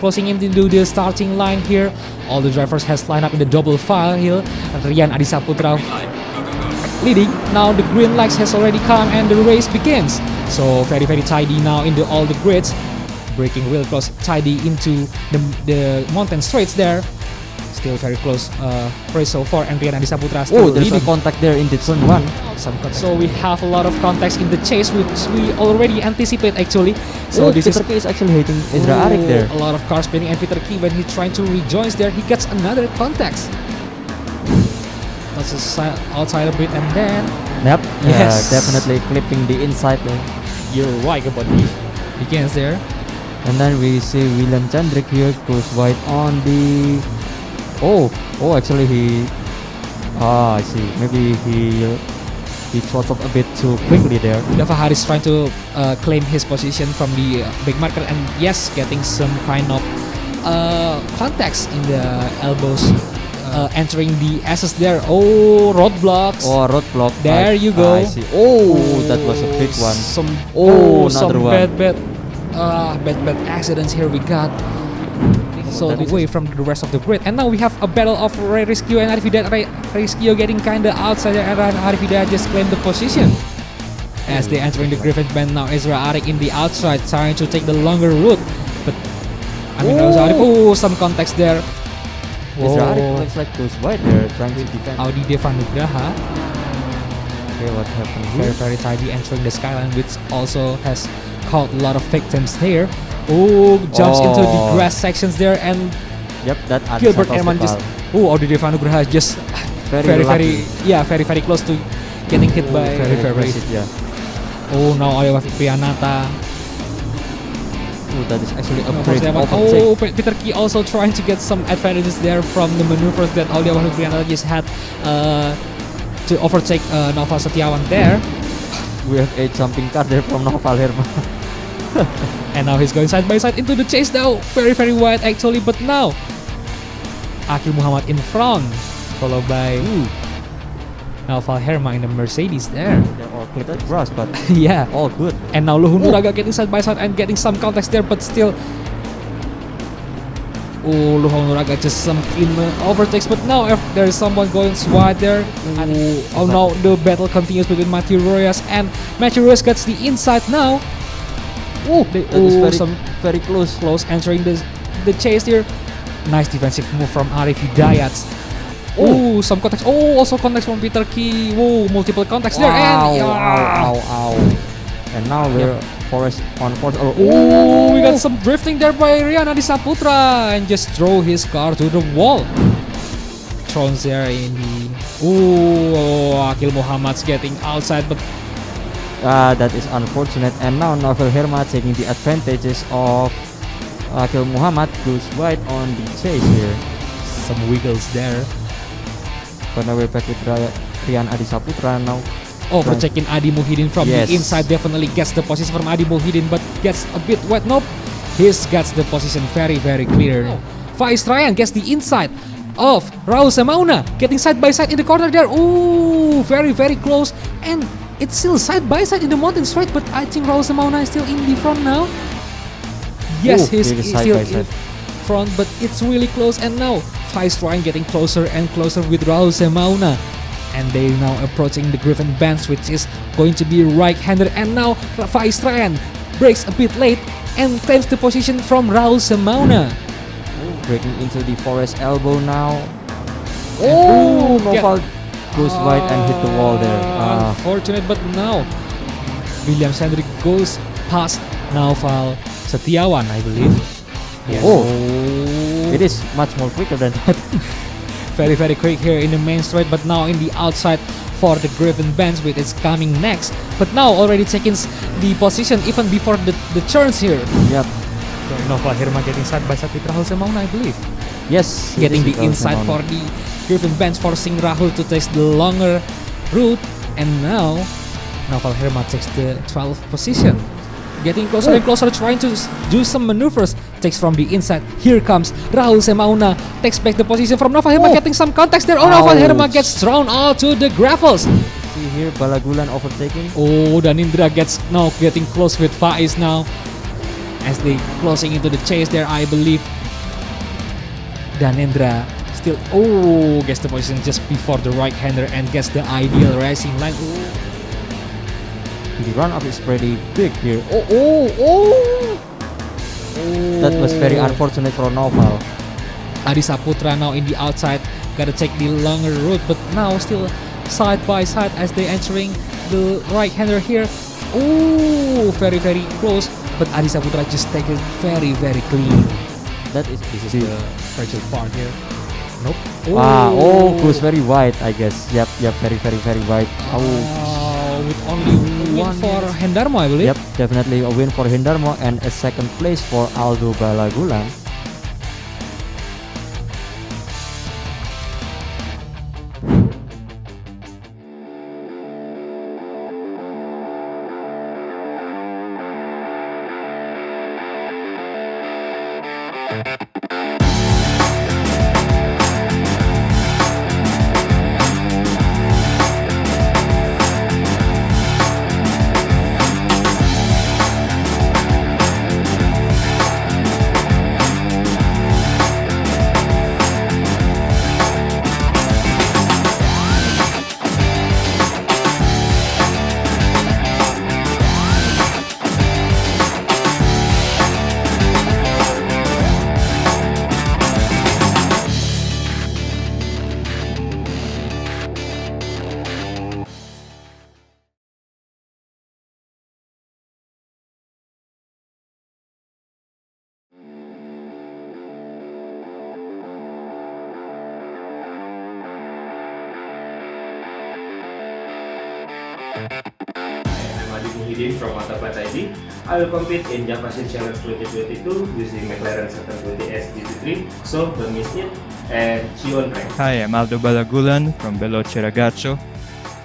closing into the starting line here. All the drivers has lined up in the double file here. Rian Adisaputra leading. Now the green lights has already come and the race begins. So very tidy now into all the grids. Braking real close, tidy into the mountain straights there. Still very close race so far, and Rian Adisaputra still there's leading. a contact there in the turn 1. So we have a lot of contacts in the chase, which we already anticipate actually. So this Peter Key is actually hitting Ezra Arik there. A lot of cars spinning, and Peter Key, when he trying to rejoin there, he gets another contact. That's a outside a bit, and then Yep, Yes. definitely clipping the inside there. you're right about the begins there. And then we see William Chandrik here goes wide on the... actually he... I see. Maybe he throttled a bit too quickly there. Dava Haris trying to claim his position from the big marker, and yes, getting some kind of contacts in the elbows, entering the S's there. Roadblocks. Roadblock. There you go. I see. That was a big one. Some another one. bad accidents here we got. So away from the rest of the grid, and now we have a battle of Ray Rizkio and Arifida. Ray Rizkio getting kinda outside there, and Arifida just claimed the position. As they entering the Griffin Bend now, Ezra Arik in the outside trying to take the longer route, but I mean some context there. Ezra Arik looks like goes wide there, trying to defend. Audi Devanugraha Okay, what happened here? very tidy entering the skyline, which also has caught a lot of victims here. Jumps into the grass sections there, and Yep, that Gilbert Ehrman just Audi Devanugraha just very close to getting hit by very impressive, yeah. Now Alia Priyanata. That is actually a great overtake. Peter Key also trying to get some advantages there from the maneuvers that Aulia Priyanata just had to overtake Noval Setiawan there. We have a jumping car there from Noval Herman. And now he's going side by side into the chase now. Very wide actually, but now Akil Muhammad in front, followed by Noval Herman in the Mercedes there. They're all cleared at grass, but Yeah. all good. And now Luhun Nuraga getting side by side and getting some context there, but still. Luhun Nuraga just some clean overtakes, but now if there is someone going wide there. And now the battle continues between Matthew Royas, and Matthew Royas gets the inside now. That is very close. Close entering the chase here. Nice defensive move from Arif Hidayat. Some contacts. Also contacts from Peter Key. Multiple contacts there. And And now we're Forest on Forest. we got some drifting there by Rian Adisaputra and just throw his car to the wall. Thrown there in the. Akil Muhammad's getting outside, but That is unfortunate. And now Novel Herman taking the advantages of Akil Muhammad goes wide on the chase here. some wiggles there. But now we're back with Rian Adisaputra now. Overtaking Adi Muhyiddin from Yes. the inside, definitely gets the position from Adi Muhyiddin, but gets a bit wet. Nope, he's got the position very clear. Faiz Ryan gets the inside of Raul Semauna, getting side by side in the corner there. Very close, and it's still side by side in the mountain straight, but I think Raul Semauna is still in the front now. Yes, he's still in front, but it's really close, and now Faiz Ryan getting closer and closer with Raul Semauna. And they now approaching the Griffin Bench, which is going to be right-handed. And now Faiz Ryan breaks a bit late and claims the position from Raul Semauna. Breaking into the Forest elbow now. Noval goes wide and hit the wall there. Unfortunate, but now William Chandrik goes past Noval Setiawan, I believe. Yes. It is much more quicker than that. Very quick here in the main straight, but now in the outside for the Griffin Bench, which is coming next. But now already taking the position even before the turns here. Yep. Noval Herman getting side by side with Rahul Semauna, I believe. Yes. Getting the inside for the Griffin Bench, forcing Rahul to take the longer route. And now Noval Herman takes the 12th position. Getting closer and closer, trying to do some maneuvers. Takes from the inside. Here comes Rahul Semauna. Takes back the position from Noval Herman, getting some context there. Noval Herman gets thrown out to the gravels. See here, Balagulan overtaking. Danindra gets now getting close with Faiz now. As they closing into the chase there, I believe Dhanendra still, gets the position just before the right-hander and gets the ideal racing line. The run up is pretty big here. That was very unfortunate for Noval. Adi Saputra now in the outside, gotta take the longer route, but now still side by side as they entering the right-hander here. Very close, but Adi Saputra just take it very clean. This is The fragile part here. Nope. Goes very wide, I guess. Yep, very wide. With only one for Hendarmo, I believe. Yep, definitely a win for Hendarmo and a second place for Aldo Balagulan. I'm Adi Muhyiddin from Autoclass ID. I will compete in JVSC Challenge 2022 using McLaren 720S GT3, so don't miss it and see you on track. Hi, I'm Aldo Balagulan from Veloce Ragazzo.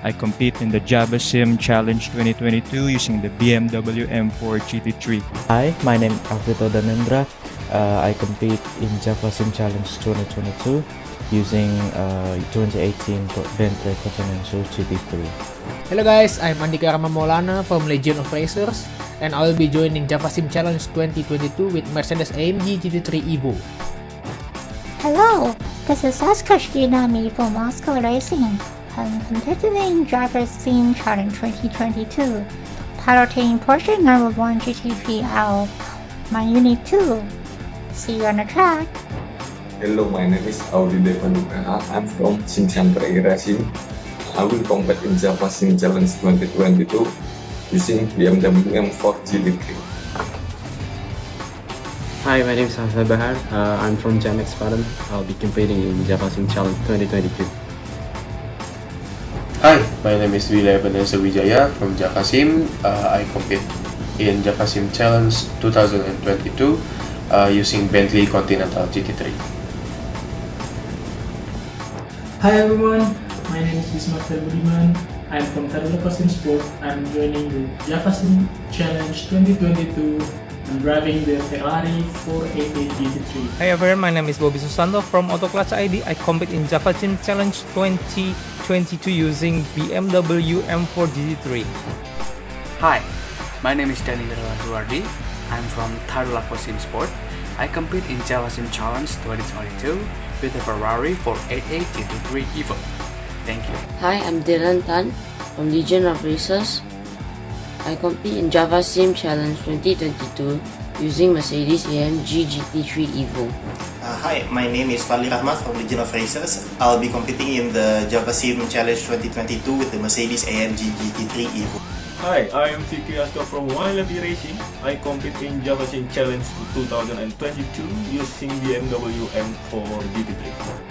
I compete in the JVSC Challenge 2022 using the BMW M4 GT3. Hi, my name is Alvito Dhanendra. I compete in JVSC Challenge 2022 using 2018 Bentley Continental GT3. Hello guys, I'm Andika Rama Maulana from Legion of Racers, and I will be joining JVSC Challenge 2022 with Mercedes-AMG GT3 Evo. Hello, this is Oscar Shinami from Moscow Racing. I'm competing in JVSC Challenge 2022, piloting Porsche number 1 GT3L, my Unit 2. See you on the track. Hello, my name is Audi Devanugraha. I'm from Xinjiang Racing. I will compete in JVSC Challenge 2022 using BMW M4 GT3. Hi, my name is Hassan Bahar. I'm from Jamex Padam. I'll be competing in JVSC Challenge 2022. Hi, my name is Willy Ebenezer Wijaya from JVSC. I compete in JVSC Challenge 2022 using Bentley Continental GT3. Hi everyone, my name is Bismarck Budiman. I'm from Tadula Custom Sport. I'm joining the JVSC Challenge 2022. I'm driving the Ferrari 488 GT3. Hi everyone, my name is Bobby Susanto from Autoclass ID. I compete in JVSC Challenge 2022 using BMW M4 GT3. Hi, my name is Danny Razuardi. I'm from Tadula Custom Sport. I compete in JVSC Challenge 2022 with the Ferrari 488 GT3 Evo. Thank you. Hi, I'm Dylan Tan from Legion of Racers. I compete in JVSC Challenge 2022 using Mercedes-AMG GT3 Evo. Hi, my name is Fadli Rahmat from Legion of Racers. I'll be competing in the JVSC Challenge 2022 with the Mercedes-AMG GT3 Evo. Hi, I am Siki Asto from YLB Racing. I compete in JVSC Challenge 2022 using BMW M4 GT3.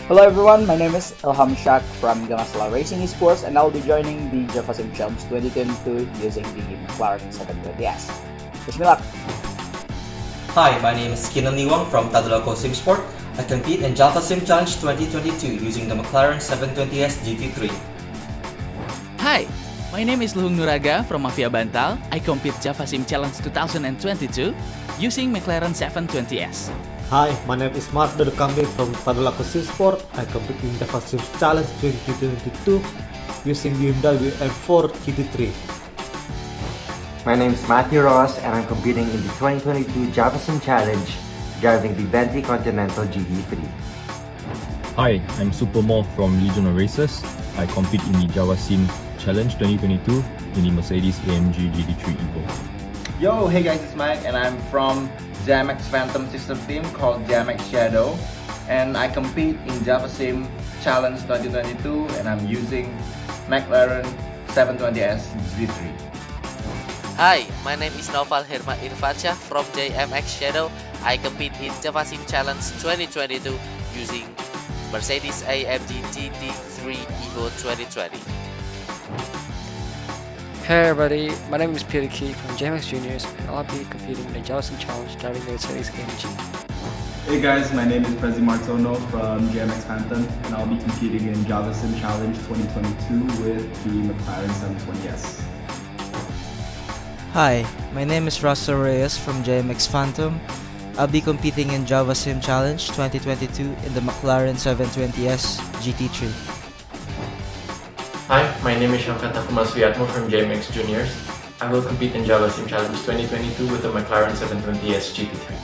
Hello everyone, my name is Ilham Shak from Ganasla Racing Esports, and I'll be joining the JVSC Challenge 2022 using the McLaren 720S. Wish me luck! Hi, my name is Kinan Liwang from Tadula Custom Sport. I compete in JVSC Challenge 2022 using the McLaren 720S GT3. Hi, my name is Luhung Nuraga from Mafia Bantal. I compete JVSC Challenge 2022 using McLaren 720S. Hi, my name is Mark Dodekambi from Tadula Custom Sport. I compete in JVSC Challenge 2022 using BMW M4 GT3. My name is Matthew Ross and I'm competing in the 2022 JVSC Challenge driving the Bentley Continental GT3. Hi, I'm Supermo from Legion of Racers. I compete in the Java Sim Challenge 2022 in the Mercedes-AMG GT3 Evo. Yo, hey guys, it's Mike and I'm from JMX Phantom sister team called JMX Shadow, and I compete in Java Sim Challenge 2022 and I'm using McLaren 720S Z3. Hi, my name is Noval Herma Irfansyah from JMX Shadow. I compete in Java Sim Challenge 2022 using Mercedes-AMG GT3 Evo 2020. Hey everybody, my name is Peter Key from JMX Juniors and I'll be competing in the Java Sim Challenge driving the Mercedes-AMG. Hey guys, my name is Prezi Martono from JMX Phantom and I'll be competing in Java Sim Challenge 2022 with the McLaren 720S. Hi, my name is Russell Reyes from JMX Phantom. I'll be competing in Java Sim Challenge 2022 in the McLaren 720S GT3. Hi, my name is Shankata Kumar Suyatmo from JMX Juniors. I will compete in Java Sim Challenge 2022 with the McLaren 720S GT3.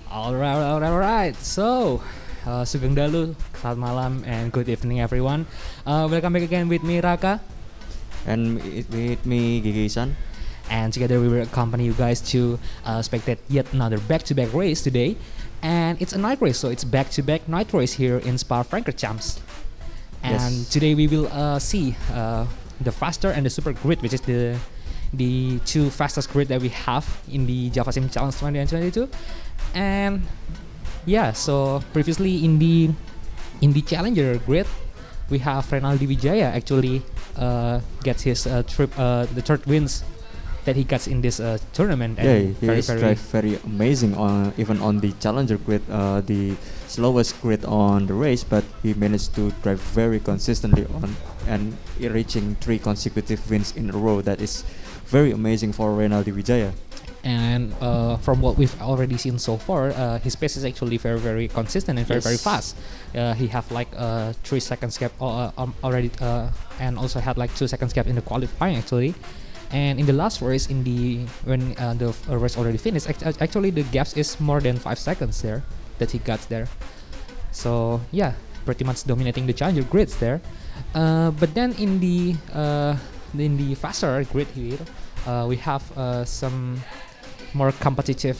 Alright. So, Sugeng Dalu, selamat malam and good evening everyone. Welcome back again with me Raka. And with me Gigi-san. And together we will accompany you guys to spectate yet another back-to-back race today. And it's a night race, so it's back-to-back night race here in Spa-Francorchamps. And today we will see the faster and the super grid, which is the two fastest grid that we have in the Java Sim Challenge 2022. And yeah, so previously in the Challenger grid, we have Renaldi Wijaya actually gets his the third wins that he gets in this tournament. And yeah, very amazing even on the Challenger grid, the slowest grid on the race, but he managed to drive very consistently on and reaching 3 consecutive wins in a row. That is very amazing for Renaldi Wijaya. And from what we've already seen so far, his pace is actually very consistent and very fast. He have like 3 seconds gap already, and also had like 2 seconds gap in the qualifying actually. And in the last race, when the race already finished, actually the gaps is more than 5 seconds there that he got there. So yeah, pretty much dominating the Challenger grids there. But then in the faster grid here, we have some more competitive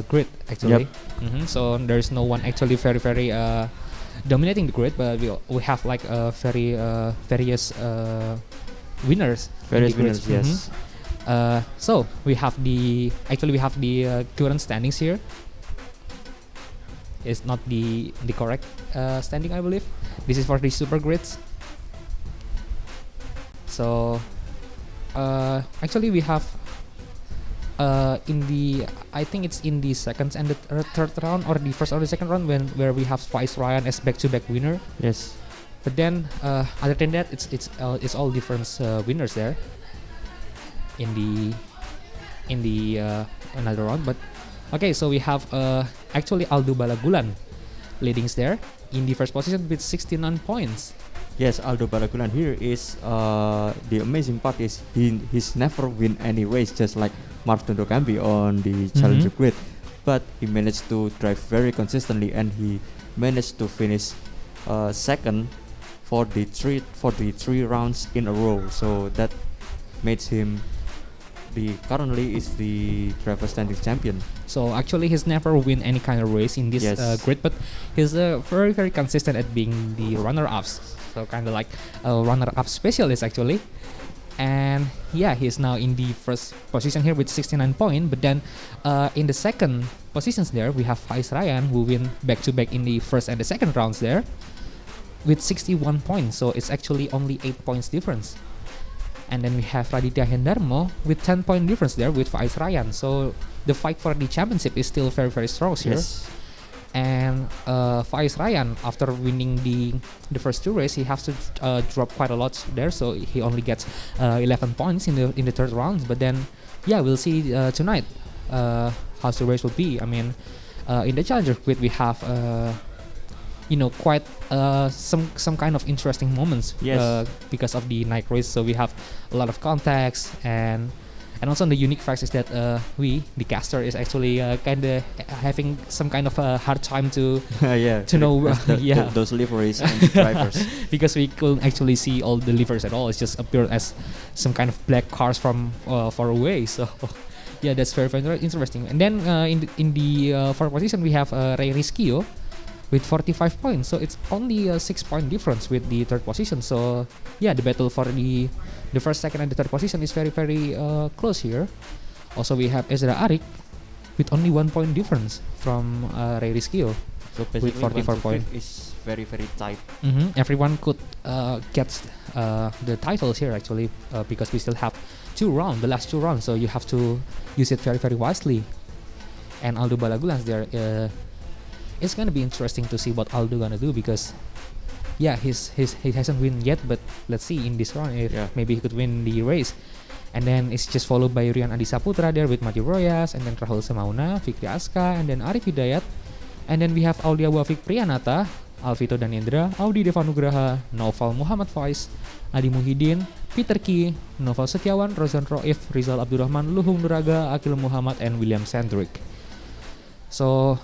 grid actually. Yep. So there's no one actually very dominating the grid, but we have like various winners. Various winners, yes. So we have the current standings here. It's not the correct standing, I believe. This is for the super grids. So actually we have I think it's in the second and the third round, or the first or the second round, where we have Faiz Ryan as back-to-back winner. Yes. But then other than that, it's all different winners there in the another round. But okay, so we have actually Aldo Balagulan leading there in the first position with 69 points. Yes, Aldo Balagulan here is the amazing part is he's never win any race, just like Martin Dokambi on the Challenger grid, but he managed to drive very consistently and he managed to finish second for the three rounds in a row. So that makes him currently is the driver standing champion. So actually he's never win any kind of race in this grid, but he's very consistent at being the runner-ups. So kind of like a runner-up specialist actually. And yeah, he's now in the first position here with 69 points. But then in the second positions there, we have Faiz Ryan, who win back-to-back in the first and the second rounds there with 61 points. So it's actually only 8 points difference. And then we have Raditya Hendarmo with 10 point difference there with Faiz Ryan. So the fight for the championship is still very strong here. Yes. And Faiz Ryan, after winning the first 2 races, he has to drop quite a lot there. So he only gets 11 points in the third round. But then, yeah, we'll see tonight how's the race will be. I mean, in the Challenger Grid we have quite some kind of interesting moments. Yes. Because of the night race. So we have a lot of contacts, and also the unique fact is that the caster is actually kind of having some kind of a hard time to to know those liveries and the drivers, because we couldn't actually see all the livers at all. It's just appeared as some kind of black cars from far away. So yeah, that's very, very interesting. And then in the fourth position we have Ray Rischio with 45 points. So it's only a 6-point difference with the third position. So yeah, the battle for the first, second, and the third position is very, very close here. Also, we have Ezra Arik with only 1 point difference from Ray Rischio. So with 44 points. Is very, very tight. Everyone could get the titles here actually, because we still have the last 2 rounds. So you have to use it very, very wisely. And Aldo Balagulans there. It's gonna be interesting to see what Aldo gonna do, because he hasn't win yet, but let's see in this round if maybe he could win the race. And then it's just followed by Rian Adi Saputra there with Mati Royas, and then Rahul Semauna, Fikri Aska, and then Arif Hidayat. And then we have Aulia Wafik Priyanata, Alvito Danendra, Audi Devanugraha, Naufal Muhammad Faiz, Adi Muhyiddin, Peter Ki, Noval Setiawan, Rozan Roif, Rizal Abdurrahman, Luhung Nuraga, Akil Muhammad, and William Sandrick. So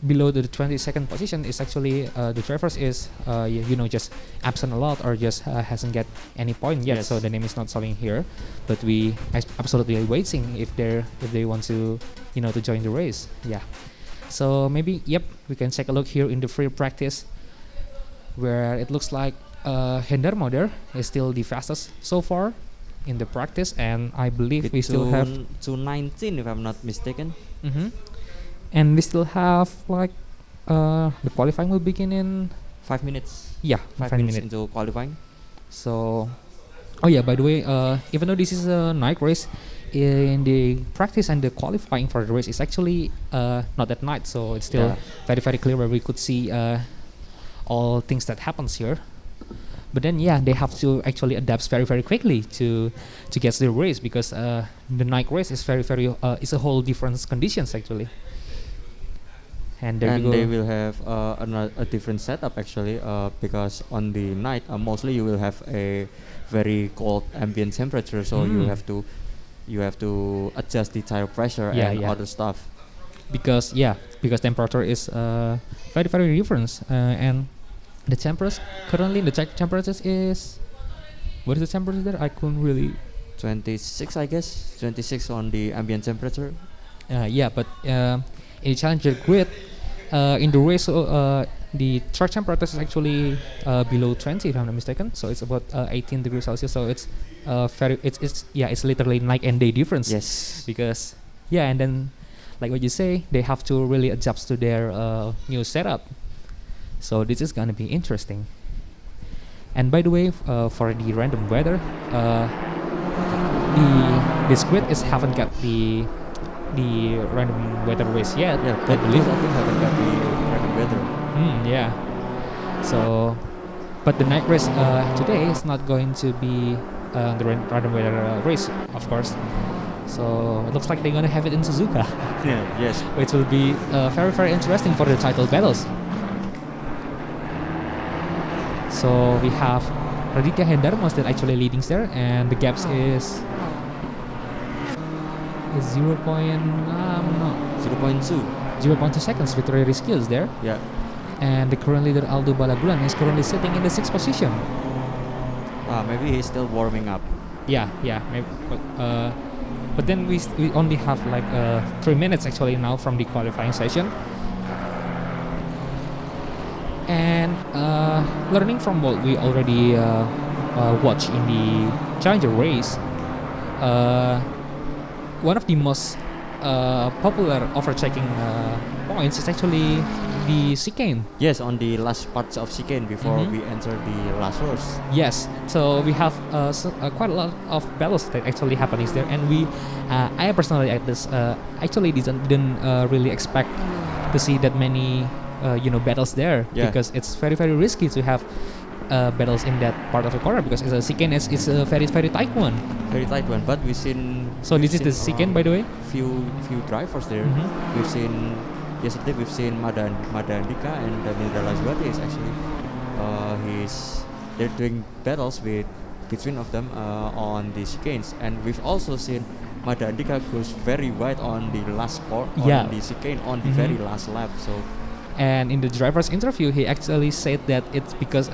below the 22nd position is actually the drivers is just absent a lot, or just hasn't get any point yet. So the name is not showing here, but we absolutely waiting if they want to to join the race. So maybe we can take a look here in the free practice, where it looks like Hendarmo there is still the fastest so far in the practice, and I believe we still have 2:19 if I'm not mistaken. And we still have the qualifying will begin in 5 minutes. Yeah, 5 minutes into qualifying. So, by the way, even though this is a night race, in the practice and the qualifying for the race is actually not at night. So it's still very, very clear where we could see all things that happens here. But then they have to actually adapt very, very quickly to get the race, because the night race is very, very it's a whole different conditions actually. And they will have a different setup actually, because on the night mostly you will have a very cold ambient temperature, so you have to adjust the tire pressure and other stuff. Because temperature is very, very different, and the temperature currently temperature is, what is the temperature there? I couldn't really. 26, I guess. 26 on the ambient temperature. But in the Challenger Grid, in the race, the track temperature is actually below 20, if I'm not mistaken. So it's about 18 degrees Celsius. So it's it's literally night and day difference. Yes. Because and then like what you say, they have to really adjust to their new setup. So this is gonna be interesting. And by the way, for the random weather, this grid haven't got the random weather race yet. I believe haven't got the random weather. So, but the night race today is not going to be the random weather race, of course. So it looks like they're gonna have it in Suzuka. Yes. Which will be very, very interesting for the title battles. So we have Raditya Hendarmo still actually leading there, and the gaps is 0.2 seconds with Ray Rischio there. And the current leader Aldo Balagulan is currently sitting in the 6th position. Maybe he's still warming up. Maybe, but then we only have 3 minutes actually now from the qualifying session. And learning from what we already watched in the Challenger race, one of the most popular overtaking points is actually the chicane. Yes, on the last parts of chicane before we enter the last horse. Yes, so we have quite a lot of battles that actually happening there, and I personally actually didn't really expect to see that many battles there, because it's very, very risky to have battles in that part of the corner because it's a chicane. It's a very tight one. Very tight one, but we've seen. So this is the chicane, by the way. Few drivers there. We've seen yesterday. We've seen Mada Andika and Daniel Dalazwati is actually they're doing battles between of them on the chicanes, and we've also seen Mada Andika goes very wide on the last on the chicane on the very last lap. So. And in the driver's interview, he actually said that it's because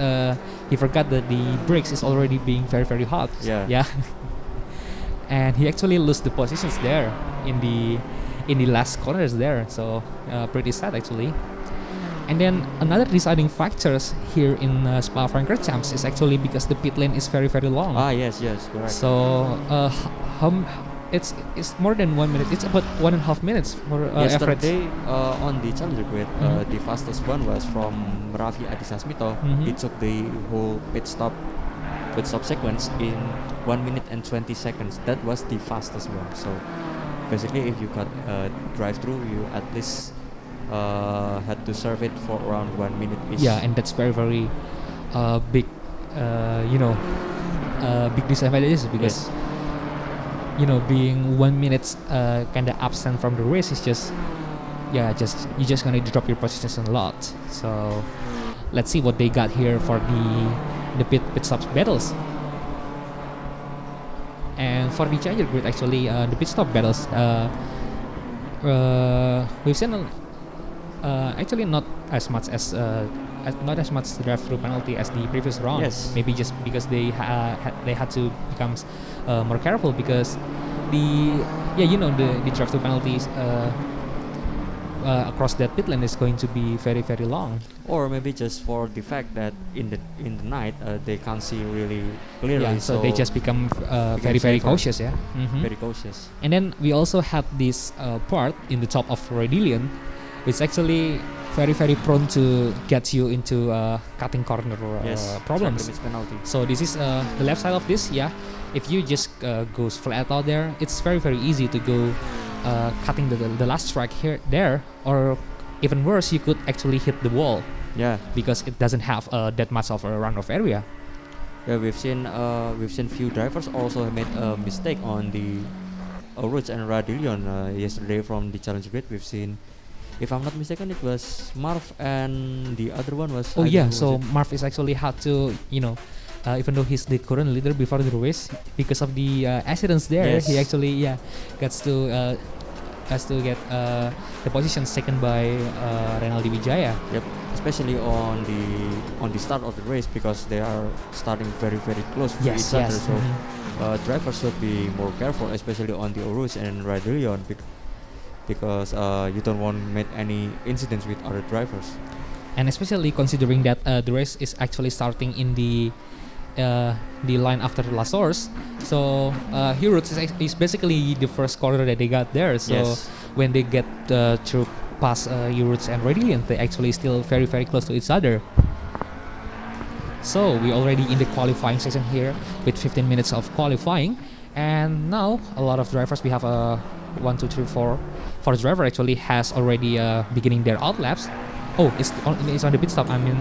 he forgot that the brakes is already being very hot. Yeah. And he actually lost the positions there in the last corners there. So pretty sad actually. And then another deciding factors here in Spa-Francorchamps is actually because the pit lane is very long. Yes, correct. So it's more than 1 minute. It's about 1.5 minutes for average. Yesterday on the Challenger grid, the fastest one was from Raffi Adisasmito. He took the whole pit stop sequence in 1 minute and 20 seconds. That was the fastest one. So basically, if you got drive through, you at least had to serve it for around 1 minute. Yeah, and that's very big, big disadvantage because. Being 1 minute kind of absent from the race is you're just gonna drop your positions a lot. So let's see what they got here for the pit stops battles. And for the Challenger grid, actually, the pit stop battles, we've seen actually not as much drive-through penalty as the previous round. Yes. Maybe just because they had to become more careful because the drive-through penalties across that pit lane is going to be very long. Or maybe just for the fact that in the night they can't see really clearly. Yeah, so they just become very cautious. Yeah. Very cautious. And then we also had this part in the top of Redillion, which actually very prone to get you into cutting corner problems. So this is the left side of this. Yeah, if you just goes flat out there, it's very easy to go cutting the last track there, or even worse, you could actually hit the wall. Yeah, because it doesn't have that much of a runoff area. Yeah, we've seen few drivers also made a mistake on the Rouge and Radillion yesterday from the challenge grid. We've seen. If I'm not mistaken, it was Marv and the other one was. Oh yeah, so Marv is actually had to, even though he's the current leader before the race, because of the accidents there, he actually has to get the position taken by Renaldi Wijaya. Yep, especially on the start of the race because they are starting very close to each other. So drivers should be more careful, especially on the Rouge and Radillion. Because you don't want to make any incidents with other drivers, and especially considering that the race is actually starting in the line after La Source, so Heroes is basically the first corner that they got there. So when they get through past Heroes and Radiant, they actually still very close to each other. So we already in the qualifying session here with 15 minutes of qualifying, and now a lot of drivers. We have 1, 2, 3, 4 driver actually has already beginning their out laps. Oh, it's on the pit stop. I mean,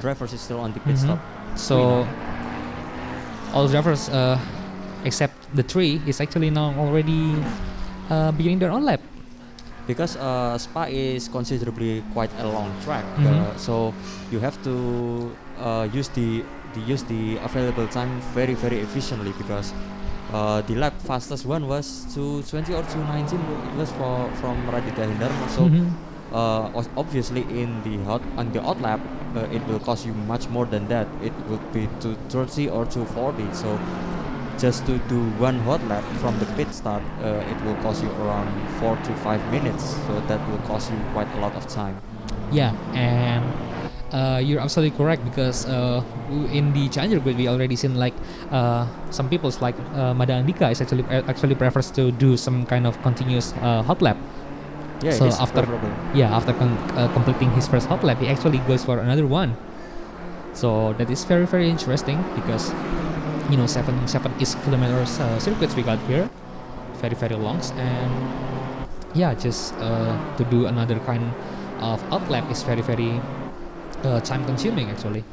drivers is still on the pit stop. So all drivers except the 3 is actually now already beginning their own lap. Because Spa is considerably quite a long track, so you have to use the available time very efficiently because. The lap fastest one was 2:20 or 2:19. It was from Raditya Hindarma. So obviously on the out lap, it will cost you much more than that. It would be 2:30 or 2:40. So just to do one hot lap from the pit start, it will cost you around 4 to 5 minutes. So that will cost you quite a lot of time. Yeah, and you're absolutely correct because in the Challenger grid we already seen like some people's like Mada Andika is actually prefers to do some kind of continuous hot lap. Yeah, so after completing his first hot lap, he actually goes for another one. So that is very interesting because 7 East kilometers circuits we got here, very long, and just to do another kind of hot lap is very time consuming actually.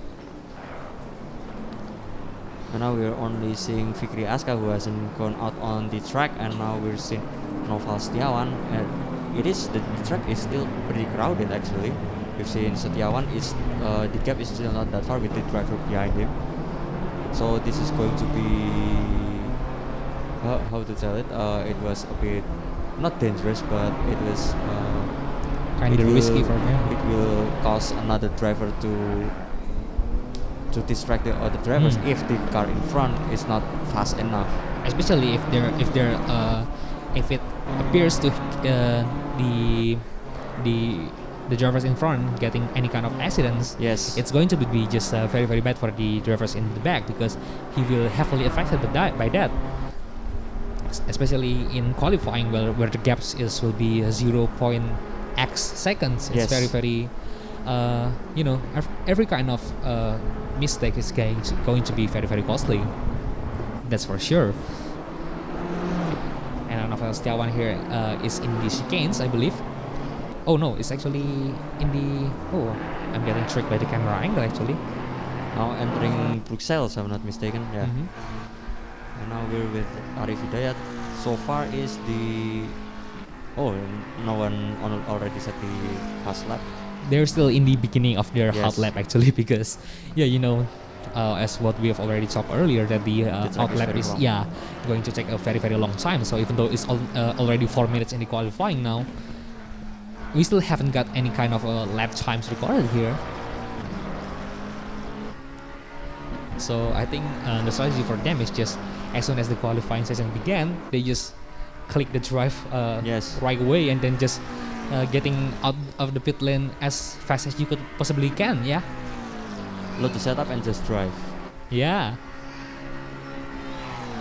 And now we're only seeing Fikri Aska, who hasn't gone out on the track, and now we're seeing Noval Setiawan. And the track is still pretty crowded actually. We've seen Setiawan the gap is still not that far with the driver behind him. So this is going to be how to tell it? It was a bit not dangerous, but it was kind of risky for him. It will cause another driver to distract the other drivers if the car in front is not fast enough. Especially if it appears to the drivers in front getting any kind of accidents. Yes, it's going to be just very very bad for the drivers in the back, because he will heavily affected by that. Especially in qualifying, where the gaps will be 0.x seconds. It's very very every kind of mistake is going to be very very costly. That's for sure. And Noval Setiawan here is in the chicanes, I believe. Oh no, it's actually in the... Oh, I'm getting tricked by the camera angle actually. Now entering Bruxelles, if I'm not mistaken. Yeah. And now we're with Arif Hidayat. So far is the... Oh, no one already set the fast lap. They're still in the beginning of their hot lap actually, because as what we have already talked earlier, that the hot lap is going to take a very very long time. So even though it's already 4 minutes in the qualifying now, we still haven't got any kind of lap times recorded here. So I think the strategy for them is just, as soon as the qualifying session began, they just click the drive right away, and then just getting out of the pit lane as fast as you could possibly can. Load the setup and just drive.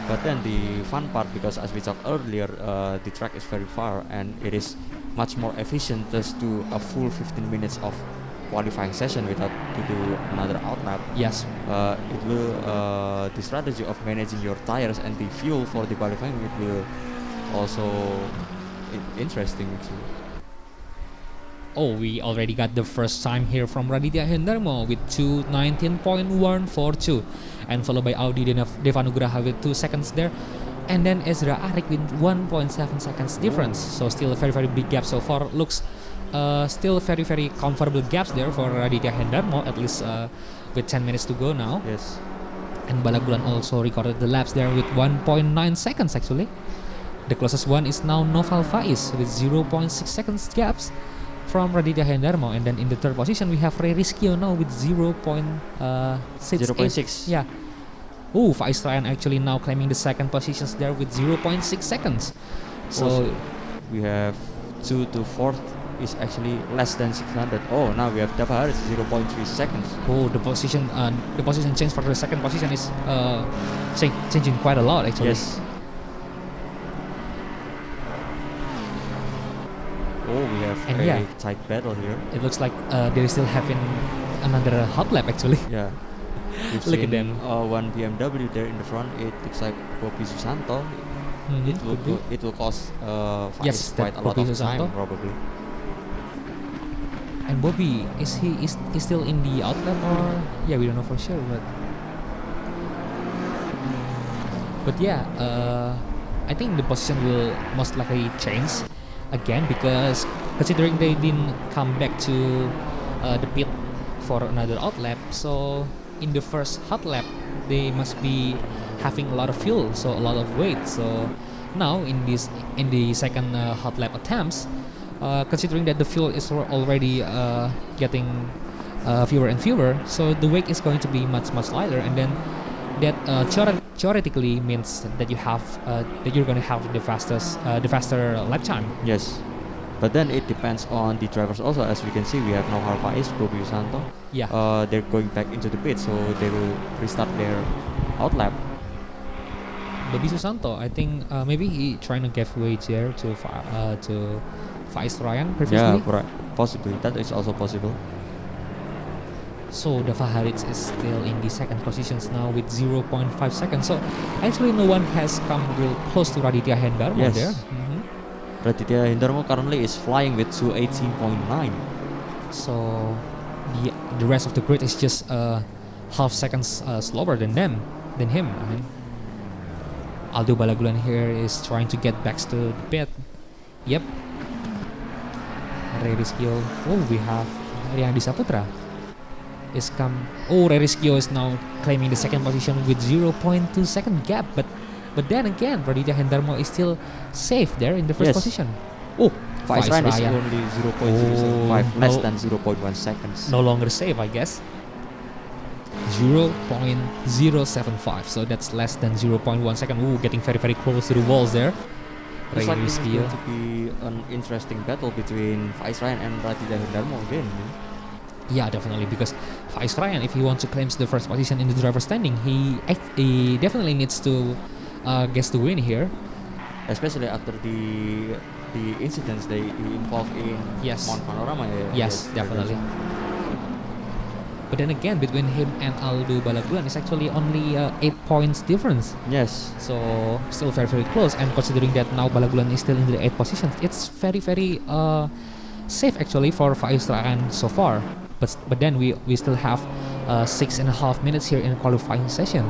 But then the fun part, because as we talked earlier, the track is very far and it is much more efficient just to a full 15 minutes of qualifying session without to do another outlap. It will the strategy of managing your tires and the fuel for the qualifying, it will also interesting actually. Oh, we already got the first time here from Raditya Hendarmo with 2:19.142, and followed by Audi Devanugraha with 2 seconds there, and then Ezra Arik with 1.7 seconds difference. So still a very very big gap so far. Looks still very very comfortable gaps there for Raditya Hendarmo, at least with 10 minutes to go now. And Balagulan also recorded the laps there with 1.9 seconds actually. The closest one is now Noval Faiz with 0.6 seconds gaps from Raditya Hendarmo, and then in the third position we have Ray Rizkyo now with 0.6. Oh, Faiz Ryan actually now claiming the second positions there with 0.6 seconds. So we have 2 to 4th is actually less than 600. Oh, now we have Dava Haris 0.3 seconds. Oh, the position change for the second position is changing quite a lot actually. Oh, we have a tight battle here. It looks like they're still having another hot lap actually. Look at them. One BMW there in the front. It looks like Bobby Susanto. It will cost quite a lot of time probably. And Bobby, is he still in the outlap, or we don't know for sure, but I think the position will most likely change again, because considering they didn't come back to the pit for another outlap, so in the first hot lap they must be having a lot of fuel, so a lot of weight. So now in the second hot lap attempts, considering that the fuel is already getting fewer and fewer, so the weight is going to be much lighter, and then that theoretically means that you're going to have the faster lap time. But then it depends on the drivers also. As we can see, we have Noval Faiz, Bobby Susanto. They're going back into the pit, so they will restart their outlap. Bobby Susanto, I think maybe he trying to give way there to Faiz Ryan previously. Possibly. That is also possible. So Dava Haris is still in the second positions now with 0.5 seconds. So actually no one has come real close to Raditya Hendarmo there. Raditya Hendarmo currently is flying with 218.9. So the rest of the grid is just half seconds slower than them. than him. I mean, Aldo Balagulan here is trying to get back to the pit. Yep. Ray Rizkio. Oh, we have Riyandi Saputra. Ray Rizkio is now claiming the second position with 0.2 second gap, but then again, Raditya Hendarmo is still safe there in the first position. Oh, Faiz Ryan is Ryan. only 0.075, less than 0.1 seconds. No longer safe, I guess. 0.075, so that's less than 0.1 second. Ooh, getting very, very close to the walls there. Looks like it's going to be an interesting battle between Faiz Ryan and Raditya Hendarmo again. Yeah, definitely, because Faiz Ryan, if he wants to claim the first position in the driver's standing, he definitely needs to get the win here. Especially after the incidents they involved in Mount Panorama. Yes, definitely. But then again, between him and Aldo Balagulan is actually only 8 points difference. Yes. So still very, very close. And considering that now Balagulan is still in the 8th position, it's very, very safe actually for Faiz Ryan so far. But then we still have 6.5 minutes here in the qualifying session.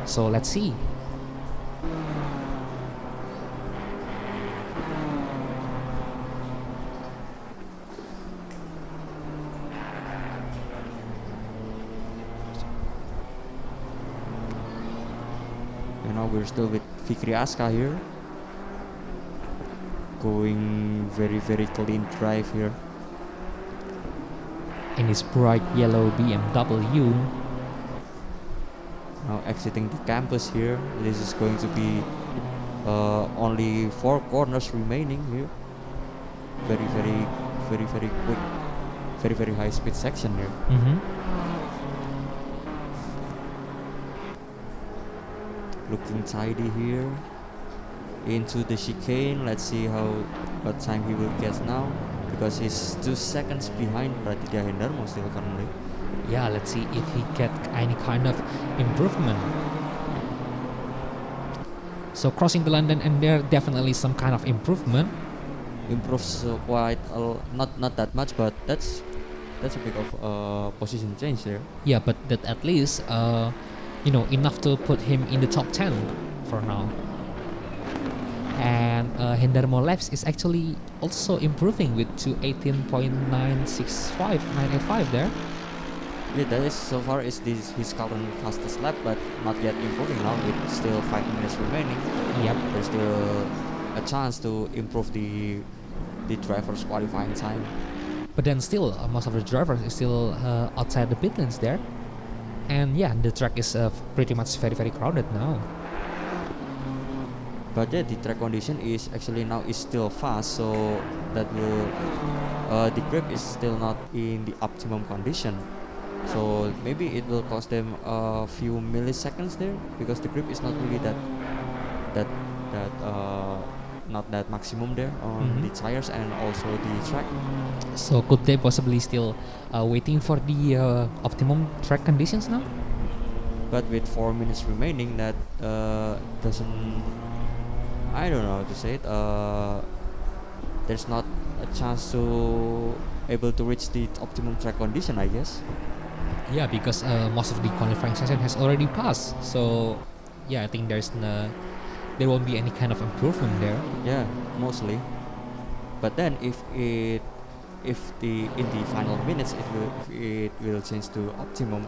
So let's see. We're still with Fikri Aska here, going very, very clean drive here in his bright yellow BMW. Now exiting the campus here. This is going to be only 4 corners remaining here. Very, very, very, very quick, very, very high speed section here. Looking tidy here into the chicane. Let's see what time he will get now, because he's 2 seconds behind Raditya Hendarmo still currently. Yeah, let's see if he get any kind of improvement. So crossing the London, and there definitely some kind of improvement. Improves quite not that much, but that's a bit of position change there. Yeah, but that at least enough to put him in the top 10 for now. And Hendarmo laps is actually also improving with 2:18.965 there. Yeah, that is so far is his current fastest lap, but not yet improving now with still 5 minutes remaining. Yep. There's still a chance to improve the driver's qualifying time. But then still, most of the drivers is still outside the pit lanes there. And yeah, the track is pretty much very, very crowded now. But yeah, the track condition is actually now is still fast, so that will the grip is still not in the optimum condition. So maybe it will cost them a few milliseconds there, because the grip is not really not that maximum there on the tires and also the track. So could they possibly still waiting for the optimum track conditions now? But with 4 minutes remaining, that doesn't, I don't know how to say it, there's not a chance to able to reach the optimum track condition, I guess. Yeah, because most of the qualifying session has already passed. So yeah, I think there won't be any kind of improvement there. Yeah, mostly. But then if in the final minutes it will change to optimum,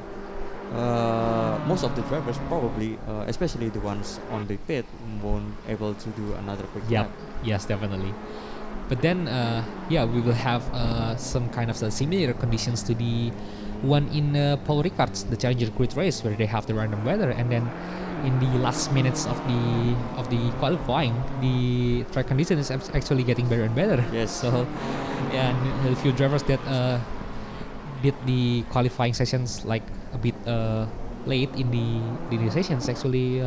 most of the drivers probably, especially the ones on the pit, won't able to do another quick lap. Yes, definitely. But then we will have some kind of similar conditions to the one in Paul Ricard's the Challenger Grid race, where they have the random weather, and then in the last minutes of the qualifying, the track condition is actually getting better and better. Yes. So yeah, and a few drivers that did the qualifying sessions like a bit late in the sessions actually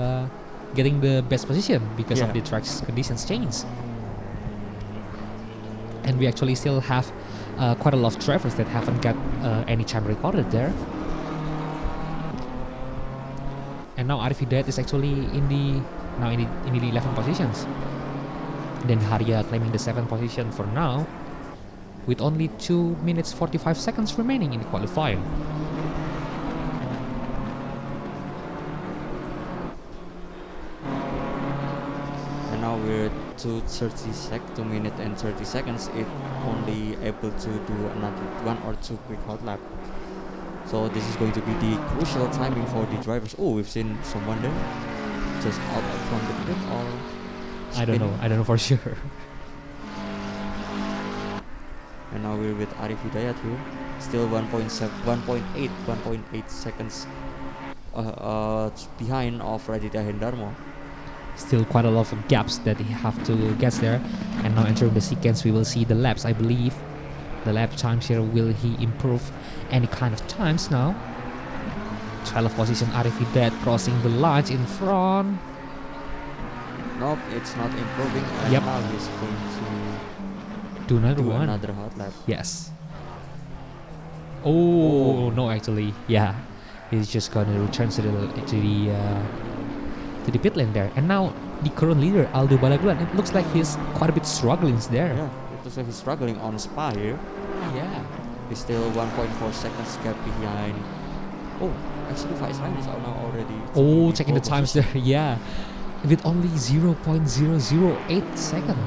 getting the best position because of the track's conditions change. And we actually still have quite a lot of drivers that haven't got any time recorded there. And now Arif Hidayat is actually in the 11 positions. Then Haria claiming the 7th position for now, with only 2 minutes 45 seconds remaining in the qualifying. after 2 minutes and 30 seconds, it only able to do another 1 or 2 quick hot lap. So this is going to be the crucial timing for the drivers. Oh, we've seen someone there just out from the pit or I don't know for sure. And now we're with Arif Hidayat here, still 1.8 seconds behind of Raditya Hendarmo. Still quite a lot of gaps that he have to get there. And now entering the sequence, we will see the laps, I believe. The lap times here, will he improve any kind of times now? 12th position, Arif Hidayat crossing the lines in front. Nope, it's not improving. And Yep. now he's going to Do another do one. another hot lap. Yes. Oh, no, actually, yeah. He's just gonna return to the pit lane there. And now the current leader, Aldo Balagulan, it looks like he's quite a bit struggling there. Yeah, it looks like he's struggling on Spa here. Yeah. He's still 1.4 seconds gap behind. Oh, actually Faiz Ryan is now already. Oh, checking the times there, yeah. With only 0.008 second.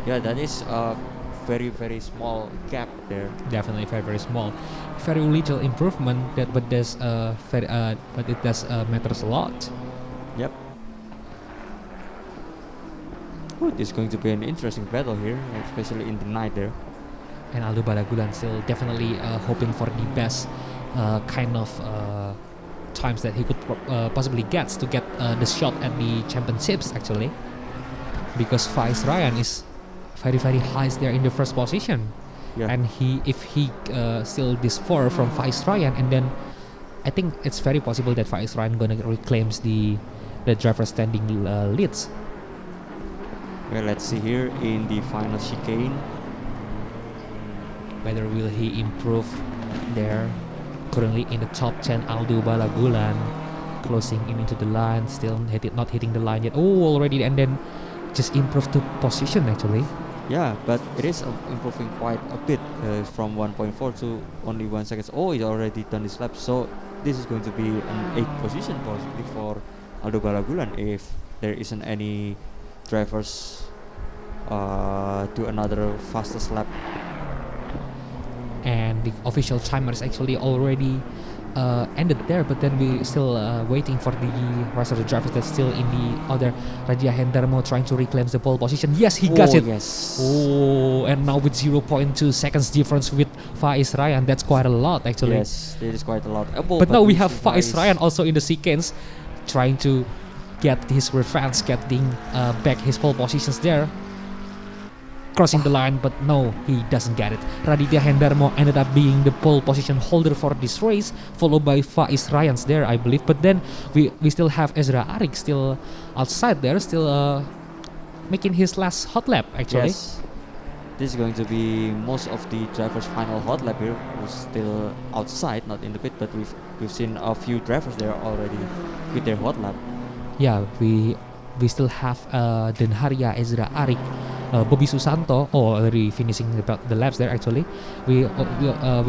Yeah, that is a very, very small gap there. Definitely very, very small. Very little improvement, but it does matters a lot. Yep. Oh, this is going to be an interesting battle here, especially in the night there. And Aldo Balagulan still definitely hoping for the best kind of times that he could possibly get to get the shot at the championships actually, because Faiz Ryan is very, very high there in the first position. Yeah. And if he still this far from Faiz Ryan, and then I think it's very possible that Faiz Ryan gonna reclaims the driver standing leads. Well, let's see here in the final chicane. Whether will he improve there. Currently in the top 10, Aldo Balagulan closing in into the line, still not hitting the line yet. Oh, already, and then just improved to position actually. Yeah, but it is improving quite a bit from 1.4 to only 1 second. Oh, he's already done his lap. So this is going to be an 8th position possibly for Aldo Balagulan if there isn't any drivers do another fastest lap. And the official timer is actually already ended there, but then we still waiting for the rest of the drivers that's still in the other. Raditya Hendarmo trying to reclaim the pole position. Yes, he got it. Yes. Oh, and now with 0.2 seconds difference with Faiz Ryan, that's quite a lot actually. Yes, it is quite a lot. But now we have Faiz Ryan also in the sequence, trying to get his revenge, getting back his pole positions there. Crossing the line, but no, he doesn't get it. Raditya Hendarmo ended up being the pole position holder for this race, followed by Faiz Ryan's there, I believe. But then we still have Ezra Arik still outside there, still making his last hot lap actually. Yes. This is going to be most of the drivers' final hot lap here. Who's still outside, not in the pit, but we've seen a few drivers there already with their hot lap. Yeah, we still have Denharia, Ezra Arik, Bobby Susanto, already finishing the laps there actually. We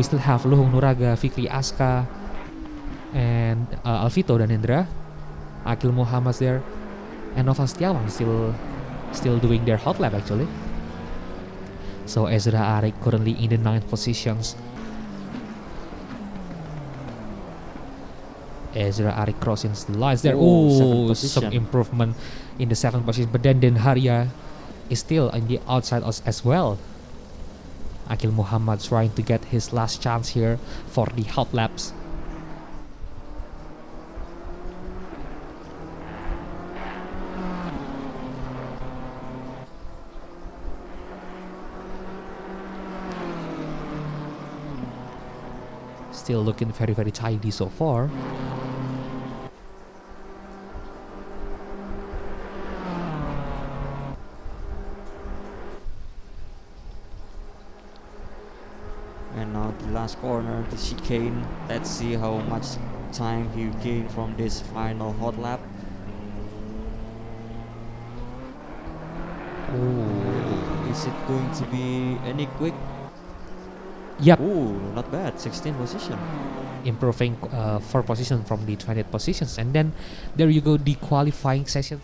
still have Luhung Nuraga, Fikri Aska, and Alvito Danendra, Akil Muhammad there, and Nova Setiawan still doing their hot lap actually. So Ezra Arik currently in the 9th positions. Ezra Arik crossing the lines there. Oh, some improvement in the 7th position. But then Denharia is still on the outside as well. Akil Muhammad trying to get his last chance here for the hot laps. Still looking very, very tidy so far. And now the last corner, the chicane. Let's see how much time he gained from this final hot lap. Oh, is it going to be any quick? Yep. Oh, not bad. 16th position. Improving 4 positions from the 20th positions. And then there you go, the qualifying session.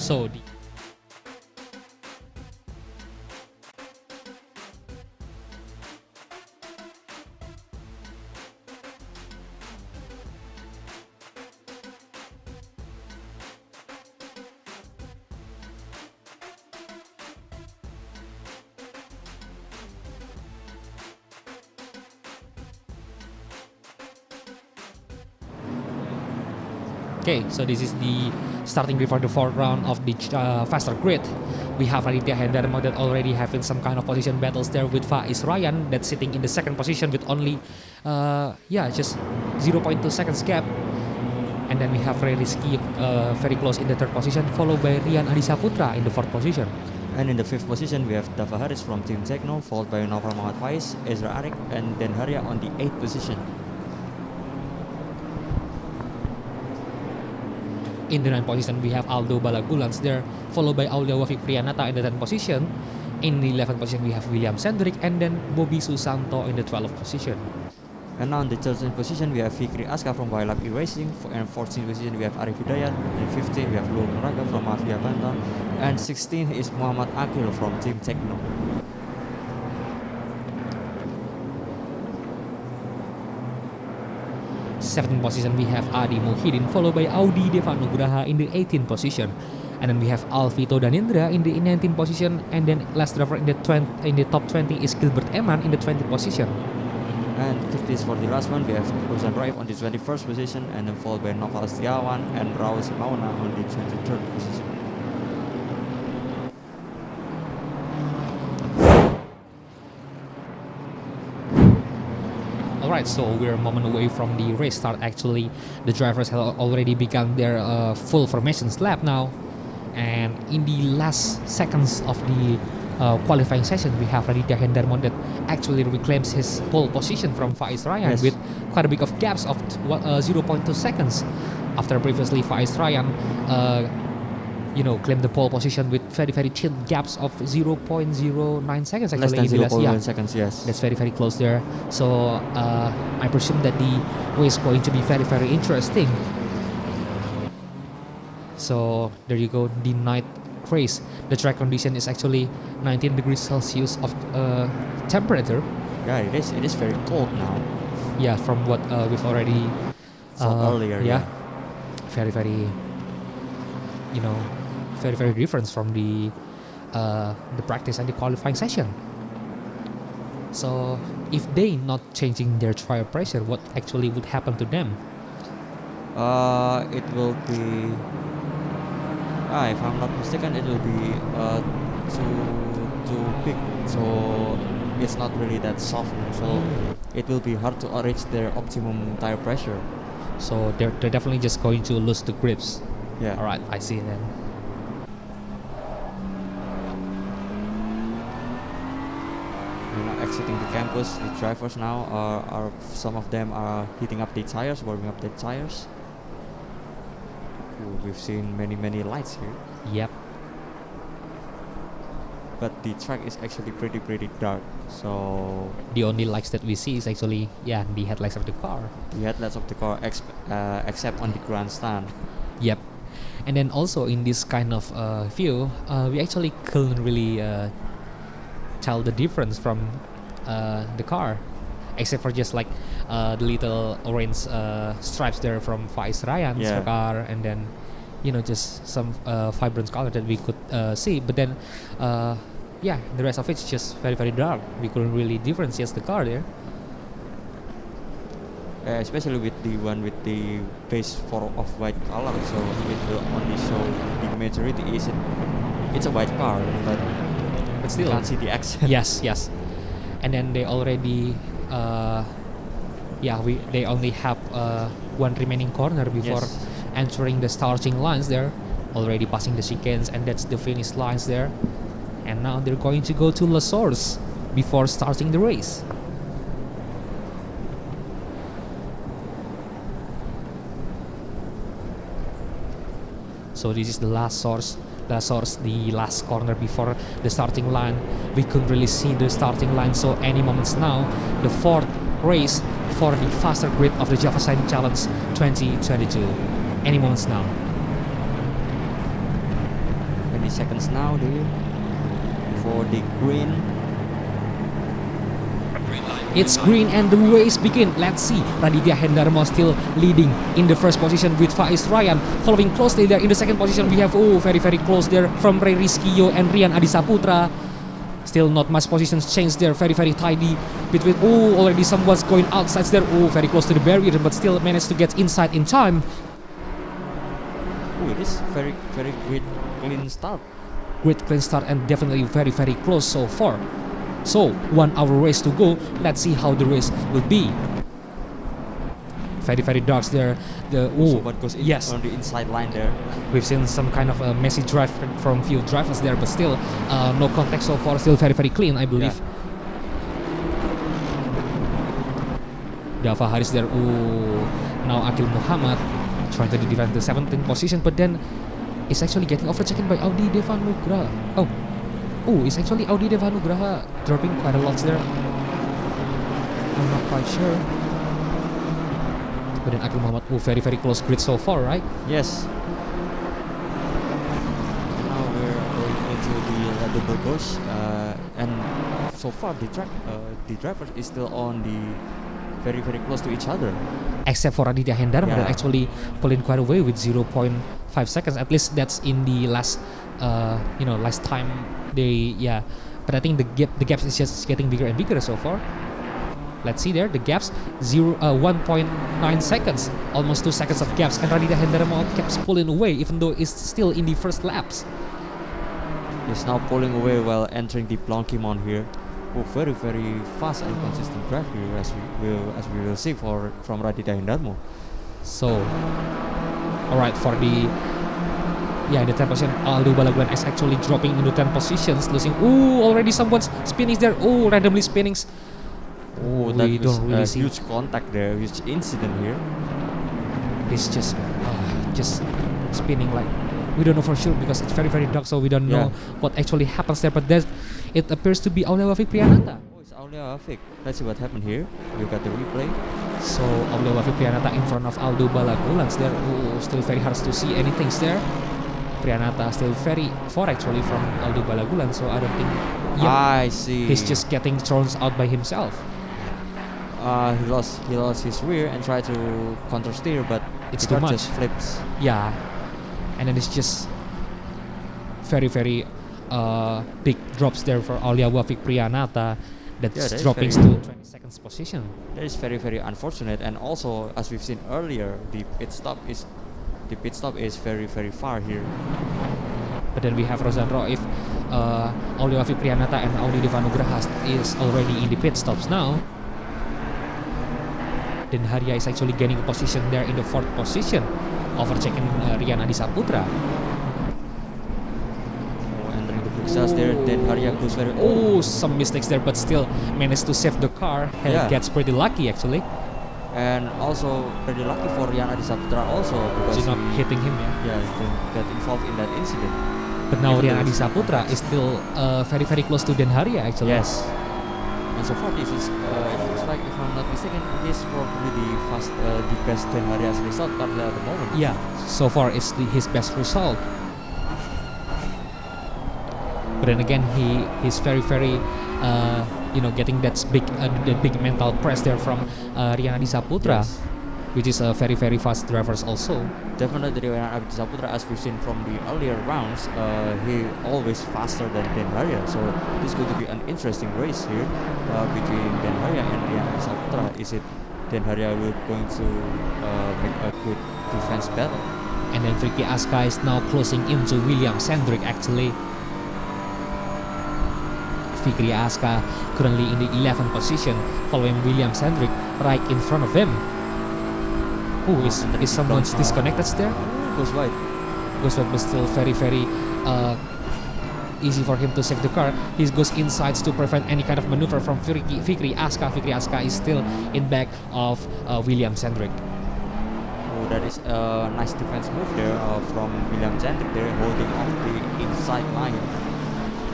So okay, so this is the starting before the fourth round of the faster grid. We have Raditya Hendarmo that already having some kind of position battles there with Faiz Ryan that's sitting in the second position with only just 0.2 seconds gap. And then we have Ray Rizky very close in the third position, followed by Rian Adisaputra in the fourth position. And in the fifth position, we have Dava Haris from Team Techno, followed by Noval Muhammad Faiz, Ezra Arik, and then Haria on the 8th position. In the 9th position, we have Aldo Balagulans there, followed by Aulia Wafik Priyanata in the 10th position. In the 11th position, we have William Sendrick, and then Bobby Susanto in the 12th position. And now in the 13th position, we have Fikri Aska from Wildlife E-Racing. And 14th position, we have Arif Hidayat. In 15th, we have Luhur Nuraga from Mafia Bantal. And 16th is Muhammad Akil from Team Techno. Seventh position, we have Adi Muhyiddin, followed by Audi Devanugraha in the 18th position. And then we have Alvito Danindra in the 19th position. And then last driver in the top 20 is Gilbert Eman in the 20th position. And 50th for the last one, we have Uzan Raif on the 21st position, and then followed by Noval Setiawan and Raul Mauna on the 23rd position. Alright, so we're a moment away from the race start. Actually, the drivers have already begun their full formations lap now. And in the last seconds of the qualifying session, we have Raditya Hendarmo that actually reclaims his pole position from Faiz Ryan with quite a bit of gaps of 0.2 seconds. After previously Faiz Ryan claimed the pole position with very thin gaps of 0.09 seconds actually. Less than in the 0.1 seconds, yes. That's very close there. So I presume that the race is going to be very interesting. So there you go, the night race. The track condition is actually 19 degrees Celsius of temperature. Yeah, it is very cold now. Yeah, from what we've already saw earlier. Yeah, very different from the practice and the qualifying session. So if they not changing their tire pressure, what actually would happen to them? It will be, if I'm not mistaken, it will be too big, so it's not really that soft, so it will be hard to reach their optimum tire pressure. So they're definitely just going to lose the grips. Yeah. All right, I see then. We're now exiting the campus. The drivers now are some of them are heating up their tires, warming up their tires. We've seen many lights here. Yep. But the track is actually pretty dark, so the only lights that we see is actually the headlights of the car. The headlights of the car, except on the grandstand. Yep. And then also in this kind of view, we actually couldn't really tell the difference from the car, except for just like the little orange stripes there from Faiz Ryan's car, and then just some vibrant color that we could see. But then the rest of it's just very dark. We couldn't really differentiate the car there. Especially with the one with the base of white color, so it will only show the majority it's a white car, but still you can't see the accent. Yes. And then they already they only have one remaining corner before entering the starting lines there, already passing the chicanes, and that's the finish lines there. And now they're going to go to La Source before starting the race. So this is the last source, the last corner before the starting line. We couldn't really see the starting line, so any moments now, the fourth race for the faster grid of the JVSC Challenge 2022. Any moments now. seconds now there for the green. It's green and the race begin. Let's see. Raditya Hendarmo still leading in the first position with Faiz Ryan. Following closely there in the second position we have very close there from Ray Rizkyo and Rian Adisaputra. Still not much positions changed there. Very tidy between. Already someone's going outside there. Very close to the barrier but still managed to get inside in time. It is very great clean start. Great clean start and definitely very close so far. So 1 hour race to go. Let's see how the race will be. Very dark there. What goes in on the inside line there. We've seen some kind of a messy drive from few drivers there, but still no contact so far. Still very clean, I believe. Yeah. Dava Haris there. Now Akil Muhammad trying to defend the 17th position, but then it's actually getting overtaken by Audi Devanugraha. It's actually Audi Devanugraha dropping quite a lot there. I'm not quite sure. But then Akil Muhammad, very close grid so far, right? Yes. Now we're going into the double course, and so far the driver is still on the very close to each other. Except for Raditya Hendarmo that actually pulling quite away with 0.5 seconds. At least that's in the last time but I think the gap is just getting bigger and bigger so far. Let's see there, the gaps 1.9 seconds, almost 2 seconds of gaps, and Raditya Hendarmo keeps pulling away even though it's still in the first laps. He's now pulling away while entering the Blanquimont here. Very fast and consistent drive here, as we will see from Raditya Hendarmo. So, alright, for the 10th position, Aldo Balaguan is actually dropping into 10 positions, losing. Already someone's spinning there. Randomly spinnings. We don't really see huge contact there, huge incident here. He's just spinning like we don't know for sure because it's very dark, so we don't know what actually happens there. But it appears to be Aulia Wafik Priyanata. It's Aulia Wafik. Let's see what happened here. We got the replay. So Aulia Wafik Priyanata in front of Aldo Balagulans there. Still very hard to see anything there. Priyanata still very far actually from Aldo Balagulan, so I don't think. I see. He's just getting thrown out by himself. He lost his rear and tried to counter steer, but it's too much. Just flips. Yeah, and then it's just very big drops there for Aulia Wafik Priyanata. That's dropping to 22nd position. That is very unfortunate, and also as we've seen earlier, the pit stop is very far here. But then we have Rozan Roif, Aulia Wafik Priyanata and Audi Devanugraha is already in the pit stops now. Then Haria is actually gaining a position there in the 4th position, overtaking Rian Adisaputra. Entering the boxes there, then Haria goes very. Some mistakes there, but still managed to save the car. Gets pretty lucky actually. And also pretty lucky for Rian Adisaputra also because he's not hitting him. He didn't get involved in that incident. But now Rian Adisaputra is still very close to Den Haria actually. Yes. And so far this is it looks like, if I'm not mistaken, this is probably the best Den Haria's result currently at the moment. Yeah, so far it's his best result. But then again, he's very getting that big mental press there from Rian Adisaputra, which is a very fast drivers also. Definitely Rian Adisaputra, as we've seen from the earlier rounds, he always faster than Den Haria. So this is going to be an interesting race here between Den Haria and Rian Adisaputra. Is it Den Haria going to make a good defense battle? And then Vicky Aska is now closing into William Sendrick actually. Fikri Aska currently in the 11th position, following William Sendrick right in front of him. Is someone disconnected there? Goes wide, but still very easy for him to save the car. He goes inside to prevent any kind of maneuver from Fikri Aska. Fikri Aska is still in back of William Sendrick. That is a nice defense move there from William Sendrick there, holding off the inside line.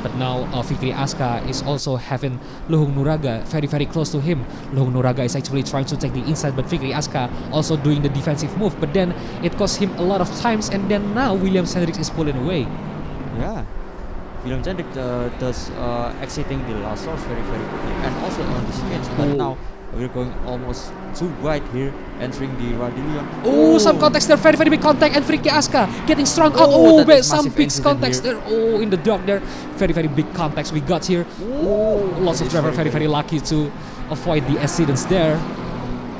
But now Fikri Aska is also having Luhung Nuraga very close to him. Luhung Nuraga is actually trying to take the inside, but Fikri Aska also doing the defensive move. But then it cost him a lot of times, and then now William Sendrick is pulling away. Yeah. William Chandrik does exiting the last source very quickly, and also on the skins. But now we're going almost too wide here, entering the Radilion. Oh, some contacts there, very big contact, and Friki Aska getting strung out. Oh, that is Some massive big incident contacts here. there. Oh, in the dark there, very big contacts we got here. Lots of driver very lucky to avoid the accidents there.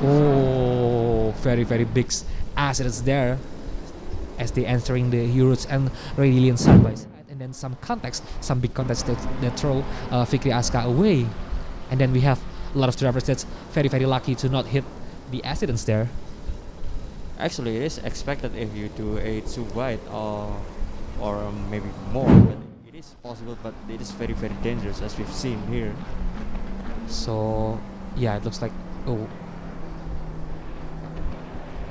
Oh, very big accidents there as they entering the Euros and Radilion side by side. And then some big contacts that throw Fikri Aska away. And then we have a lot of drivers that's very lucky to not hit the accidents there. Actually, it is expected if you do a too wide or maybe more, but it is possible, but it is very dangerous as we've seen here. So yeah, it looks like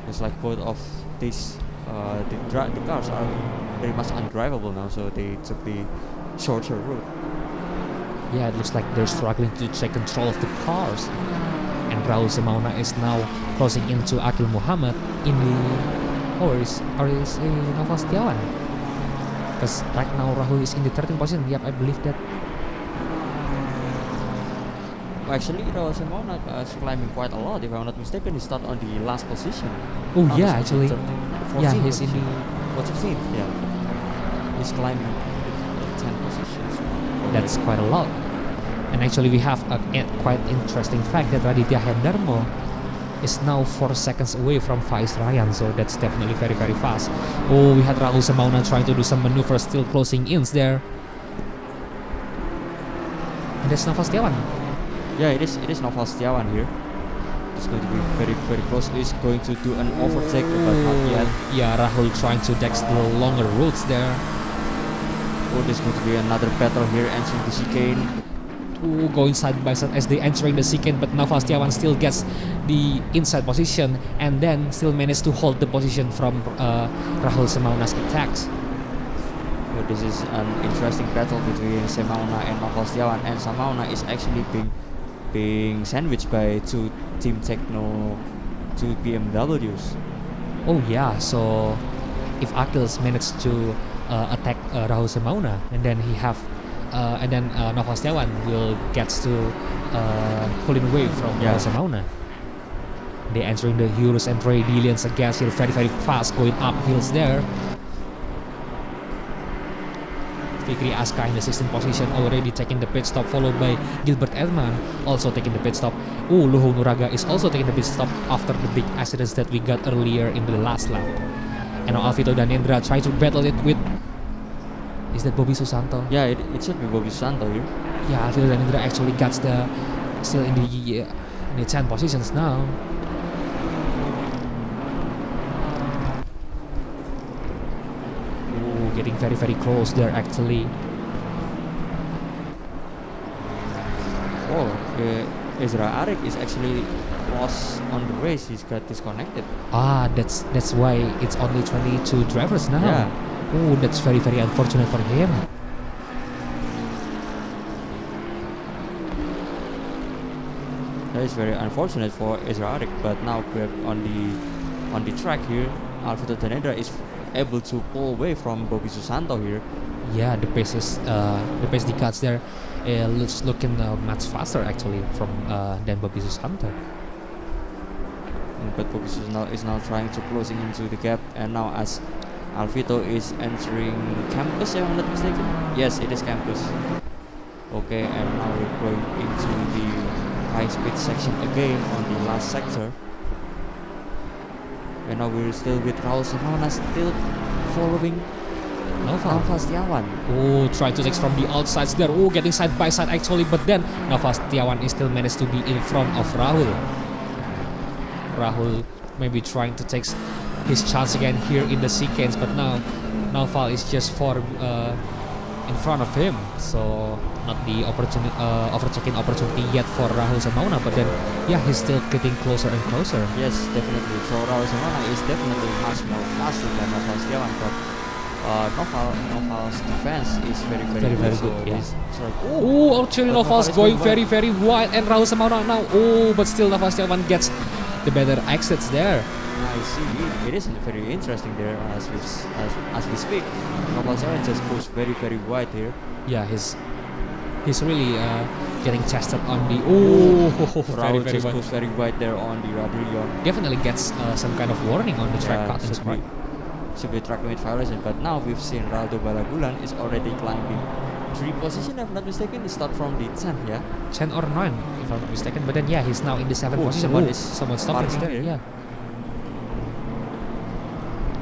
it's like both of these the cars are very much undrivable now, so they took the shorter route. Yeah, it looks like they're struggling to take control of the cars. And Rahul Semauna is now crossing into Akil Muhammad in the... or is Noval Setiawan? Because right now Rahul is in the 13th position. Yep, I believe that. Well, actually, Rahul Semauna is climbing quite a lot. If I'm not mistaken, he started on the last position. Oh Now yeah, he's in actually. the Yeah, 14th he's in position. the... 15th, yeah. He's climbing 10 positions. That's quite a lot. And actually we have a quite interesting fact that Raditya Hendarmo is now 4 seconds away from Faiz Ryan, so that's definitely very fast. Oh, we had Rahul Semauna trying to do some maneuvers, still closing ins there. And that's Noval Setiawan. Yeah, it is Noval Setiawan here. It's going to be very close. He's going to do an overtake, but not yet. Yeah, Rahul trying to take the longer routes there. Oh, there's going to be another battle here entering the chicane. Ooh, going side by side as they entering the chicane, but Noval Setiawan still gets the inside position and then still managed to hold the position from Rahul Semauna's attacks. So this is an interesting battle between Semauna and Noval Setiawan, and Semauna is actually being sandwiched by two Team Techno, two BMWs. Oh yeah, so if Akils managed to attack Rahul Semauna, and then Noval Setiawan will gets to pulling away from Rahul Semauna. They entering the Euros and Radilions again, here very fast, going up hills there. Fikri Aska in the 16th position, already taking the pit stop, followed by Gilbert Edman also taking the pit stop. Luhung Nuraga is also taking the pit stop after the big accidents that we got earlier in the last lap. And now Alvito Danendra try to battle it with... Is that Bobby Susanto? Yeah, it should be Bobby Susanto here. Yeah, Alvito Danendra actually gets still in the 10 positions now. Getting very close there actually. Ezra Arik is actually lost on the race. He's got disconnected. That's why it's only 22 drivers now. Yeah. Oh, that's very unfortunate for him. That is very unfortunate for Ezra Arik, but now we're on the track here. Alvito Danendra is able to pull away from Bobby Susanto here. Yeah, the pace the cuts there looking much faster actually than Bobby Susanto. But Bobby Susanto is now trying to closing into the gap, and now as Alvito is entering campus, if I'm not mistaken. Yes, it is campus. Okay, and now we're going into the high-speed section again on the last sector. And now we're still with Rahul Semauna, still following Noval Setiawan. Oh, trying to take from the outsides there. Oh, getting side by side actually, but then Noval Setiawan is still managed to be in front of Rahul. Rahul maybe trying to take his chance again here in the sequence, but now Noval is just in front of him, so not the overtaking opportunity yet for Rahul Semauna, but then he's still getting closer and closer. Yes, definitely. So Rahul Semauna is definitely much more faster than Noval Setiawan, but Noval's defense is very good. Actually Noval's going very wide, and Rahul Semauna now. But still Noval Setiawan gets the better exits there. I see. It is very interesting there as we speak. Nopal 7 just goes very wide here. Yeah, he's really getting chested on the Raul just goes very wide there on the Radillion. Definitely gets some kind of warning on the track cut. Should be track limit violation, but now we've seen Raldo Balagulan is already climbing 3 position, if I'm not mistaken. He start from the 10th, yeah? 10 or 9, if I'm not mistaken. But then, yeah, he's now in the 7th position. But someone stopping there, yeah.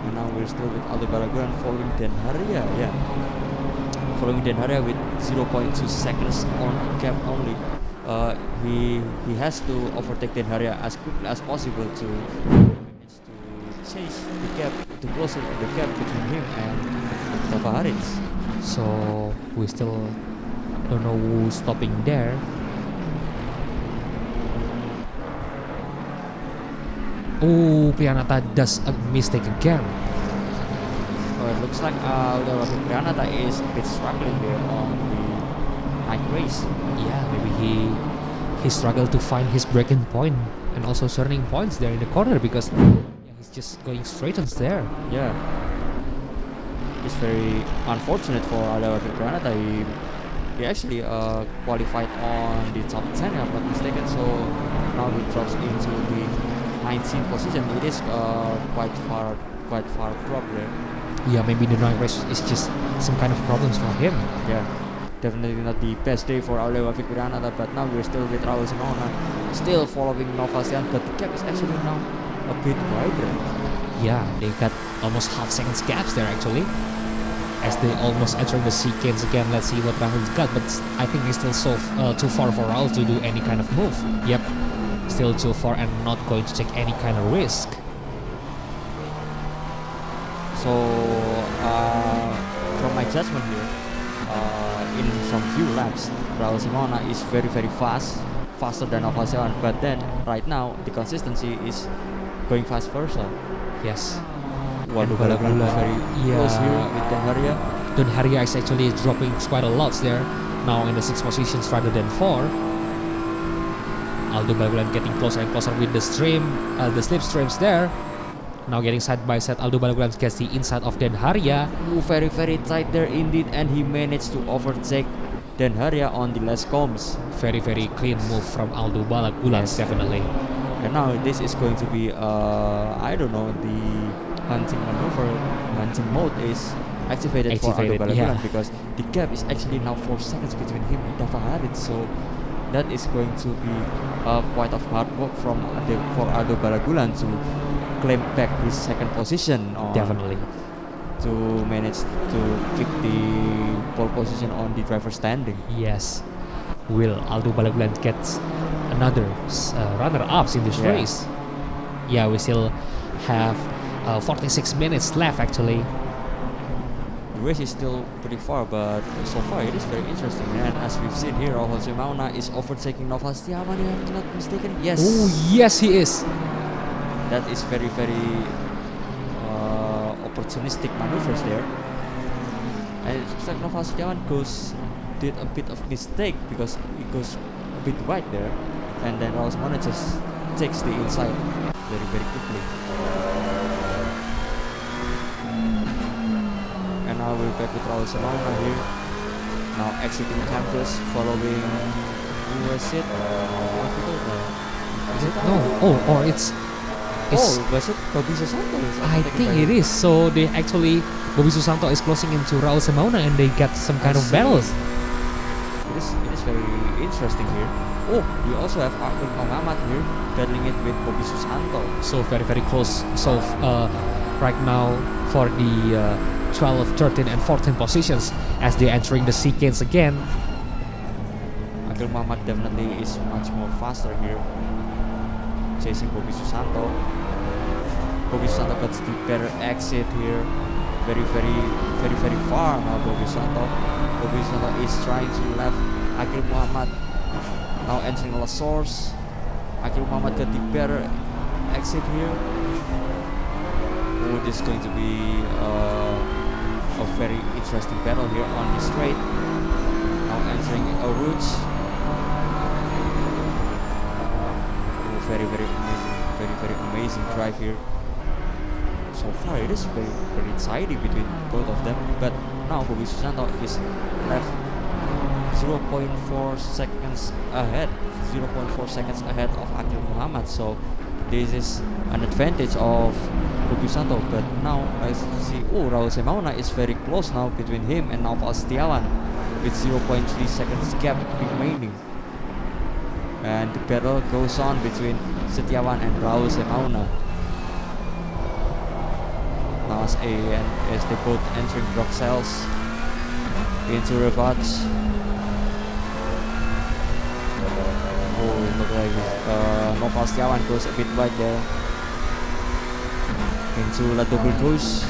And now we're still with Aldo Balagulan following Den Haria, yeah. Following Den Haria with 0.2 seconds on gap only. He has to overtake Den Haria as quickly as possible to chase the gap, to close the gap between him and Rafa Harits. So we still don't know who's stopping there. Oh, Priyanata does a mistake again. It looks like Priyanata is a bit struggling there on the night race. Yeah, maybe he struggled to find his breaking point and also turning points there in the corner because he's just going straight on there. Yeah. It's very unfortunate for Priyanata. He actually qualified on the top 10, if I'm not mistaken. So now he drops into the 19th position. It is quite far drop there. Yeah, maybe the night race is just some kind of problems for him. Yeah, definitely not the best day for Aurelio Vicuranata, but now we're still with Raul Simona, still following Novacian, but the gap is actually now a bit wider. Yeah, they got almost half seconds gaps there actually. As they almost entering the sequence again. Let's see what Rahul's got, but I think he's still so too far for Rahul to do any kind of move. Yep, still too far and not going to take any kind of risk. So, from my judgment here, in some few laps, Raul Simona is very fast, faster than Novacian, but then right now the consistency is going vice versa. Yes. Waduh, Balagulan is very close here with Den Haria. Den Haria is actually dropping quite a lot there, now in the 6th positions rather than 4. Aldo Balagulan getting closer and closer with the slipstreams there. Now getting side by side, Aldo Balagulan gets the inside of Den Haria. Very tight there indeed, and he managed to overtake Den Haria on the last comms. Very clean move from Aldo Balagulan, yes. Definitely. And now this is going to be, I don't know, the hunting mode is activated for Aldo Balagulan, because the gap is actually now 4 seconds between him and Rafa Harits. So that is going to be quite of hard work for Aldo Balagulan to claim back his 2nd position. Definitely. To manage to keep the pole position on the driver standing. Yes. Will Aldo Balagulan get another runner-ups in this race? Yeah, we still have 46 minutes left actually. The race is still pretty far, but so far it is very interesting. And as we've seen here, Raul Simona is overtaking Nova Setiawan, if I'm not mistaken. Yes. Oh, yes, he is. That is very opportunistic maneuvers there. And it looks like Nova Setiawan did a bit of mistake because it goes a bit wide there, and then Raul Simona just takes the inside very quickly. And now we're back with Raul Simona here. Now exiting campus, following who was it? Is it? No. Or it's was it Bobby Susanto? I think it is. So they actually, Bobby Susanto is closing into Raul Simona and they get some kind of battles. It is very interesting here. Oh, we also have Akil Muhammad here battling it with Bobby Susanto. So very close. So right now for the 12, 13 and 14 positions as they're entering the sequence again. Akil Muhammad definitely is much more faster here, chasing Bobby Susanto. Bobby Susanto gets the better exit here. Very far now Bobby Susanto. Bobby Susanto is trying to left Akil Muhammad. Now entering La Source. Akil Muhammad got the better exit here. Oh, this is going to be a very interesting battle here on the straight. Now entering a rouge. Very amazing, very very amazing drive here. So far it is very tidy between both of them, but now Bobby Susanto is left 0.4 seconds ahead, 0.4 seconds ahead of Akil Muhammad. So this is an advantage of Bobby Susanto. But now I see, Raul Semauna is very close now between him and Naufal Setiawan with 0.3 seconds gap remaining. And the battle goes on between Setiawan and Raul Semauna. Now as they both entering block cells into reverse. Look like Naufal Setiawan goes a bit wide there into La Double Cruise.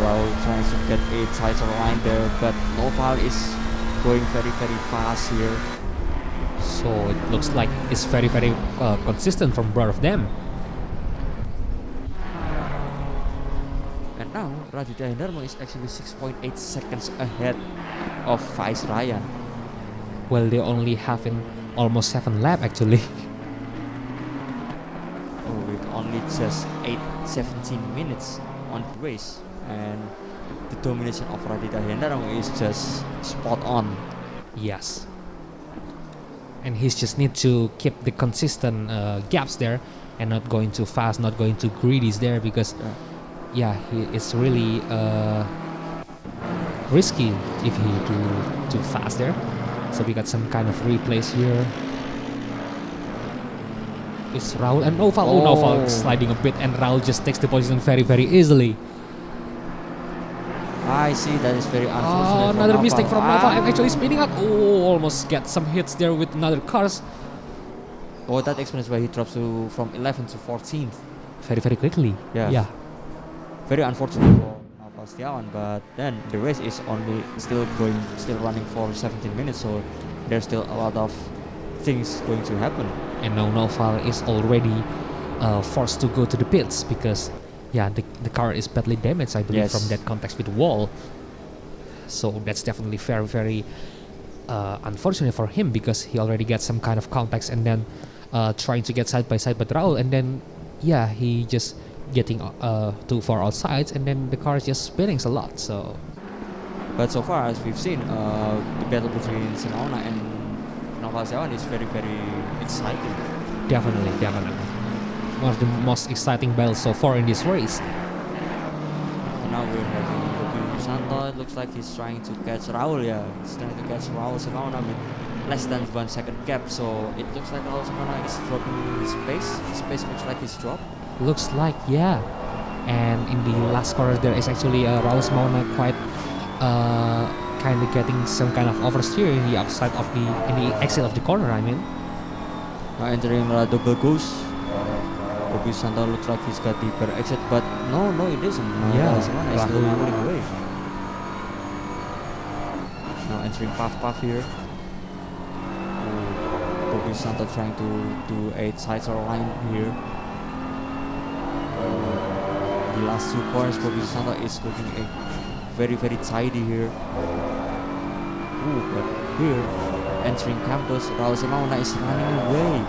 Raul trying to get a tighter line there, but Naufal is going very fast here. So it looks like it's very consistent from both of them. And now Raditya Hendarmo is actually 6.8 seconds ahead of Vice Ryan. Well, they only have in almost 7 laps actually. With only just 17 minutes on the race, and the domination of Raditya Hendarmo is just spot on. Yes. And he just need to keep the consistent gaps there and not going too fast, not going too greedy there, because it's really risky if he do too fast there. So we got some kind of replace here. It's Raul and Naufal. Naufal sliding a bit, and Raul just takes the position very easily. I see, that is very unfortunate. Another mistake from Naufal, and actually spinning up. Almost get some hits there with another cars. That explains why he drops from 11th to 14th. Very quickly. Yeah. Very unfortunate for Naufal Setiawan, but then the race is still running for 17 minutes, so there's still a lot of things going to happen. And now Naufal is already forced to go to the pits because the car is badly damaged, I believe, from that contact with the wall. So that's definitely very unfortunate for him, because he already got some kind of contacts and then trying to get side by side with Raul, and then he just getting too far outside, and then the car is just spinning a lot. So, but so far as we've seen, the battle between Semauna and Naufal Setiawan is very exciting. Definitely. One of the most exciting battles so far in this race. And now we're having Bobby Susanto. It looks like he's trying to catch Raul. He's trying to catch Raul Semauna with less than 1 second gap. So it looks like Raul Semauna is dropping his pace. His pace looks like he's dropped. Looks like, and in the last corner there is actually Raul Semauna quite kind of getting some kind of oversteer in the upside of in the exit of the corner, I mean. Now entering La Double Goose. Bobby Susanto looks like he's got the better exit, but no, it isn't. Raul Semauna is still pulling away. Now entering Puff here. Bobby Susanto trying to do a tighter line here. The last 2 corners, Bobby Susanto is looking very tidy here. But here, entering campus, Raul Semauna is running away.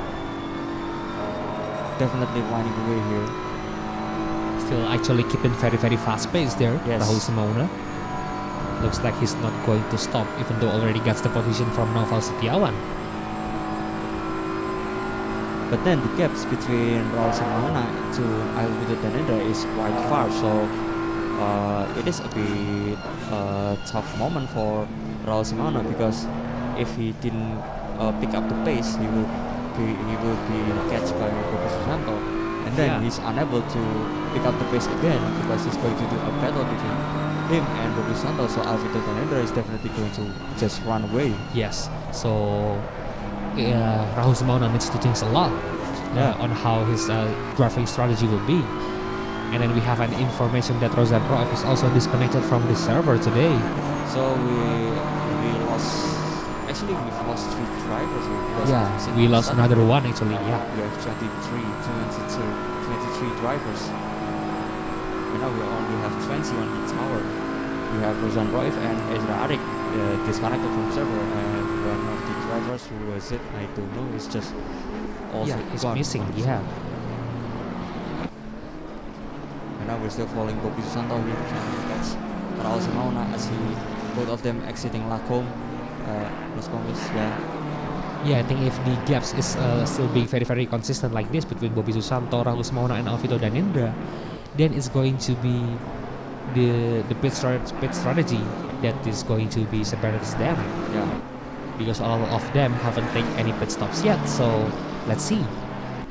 Definitely running away here. Still actually keeping very fast pace there, Raul Semauna. Looks like he's not going to stop, even though already gets the position from Naufal Setiawan. But then the gaps between Raul Semauna to Alvito Danendra is quite far, so it is a bit tough moment for Raul Semauna, because if he didn't pick up the pace, he will be catched by Bobby Susanto, and then he's unable to pick up the pace again, because he's going to do a battle between him and Bobby Susanto. So Alvito Danendra is definitely going to just run away. Yes, so Raul Semauna needs to think a lot on how his driving strategy will be. And then we have an information that Rosan Roef is also disconnected from the server today. So we've lost 3 drivers here. We lost another one actually. We have 23 drivers. And now we only have 20 on the tower. We have Rosan Roef and Ezra Arik disconnected from server, and one of the drivers, who was it? I don't know. It's just also he's gone. missing. Yeah. And now we're still following Bobby Susanto here, trying to catch Raul Simona as both of them exiting Los Combes. Yeah, I think if the gaps is still being very, very consistent like this between Bobby Susanto, Rahul Simona, and Alvito Danindra, then it's going to be the pit strategy that is going to be separates them. Yeah. Because all of them haven't taken any pit stops yet. So let's see.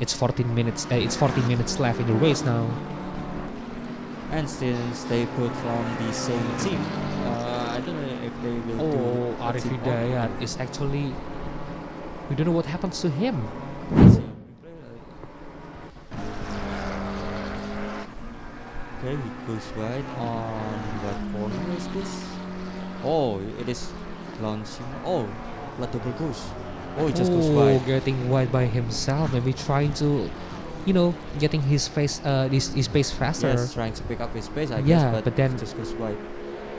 It's 14 minutes. It's 14 minutes left in the race now. And since they put from the same team, I don't know if they will. Arif Hidayat is actually. We don't know what happens to him. Okay, he goes wide on what corner is this? Oh, it is launching. Oh, blood double goes. Oh, he just goes wide. Getting wide by himself. Maybe trying to, getting his pace faster. Yes, trying to pick up his pace, I guess. But then just goes wide.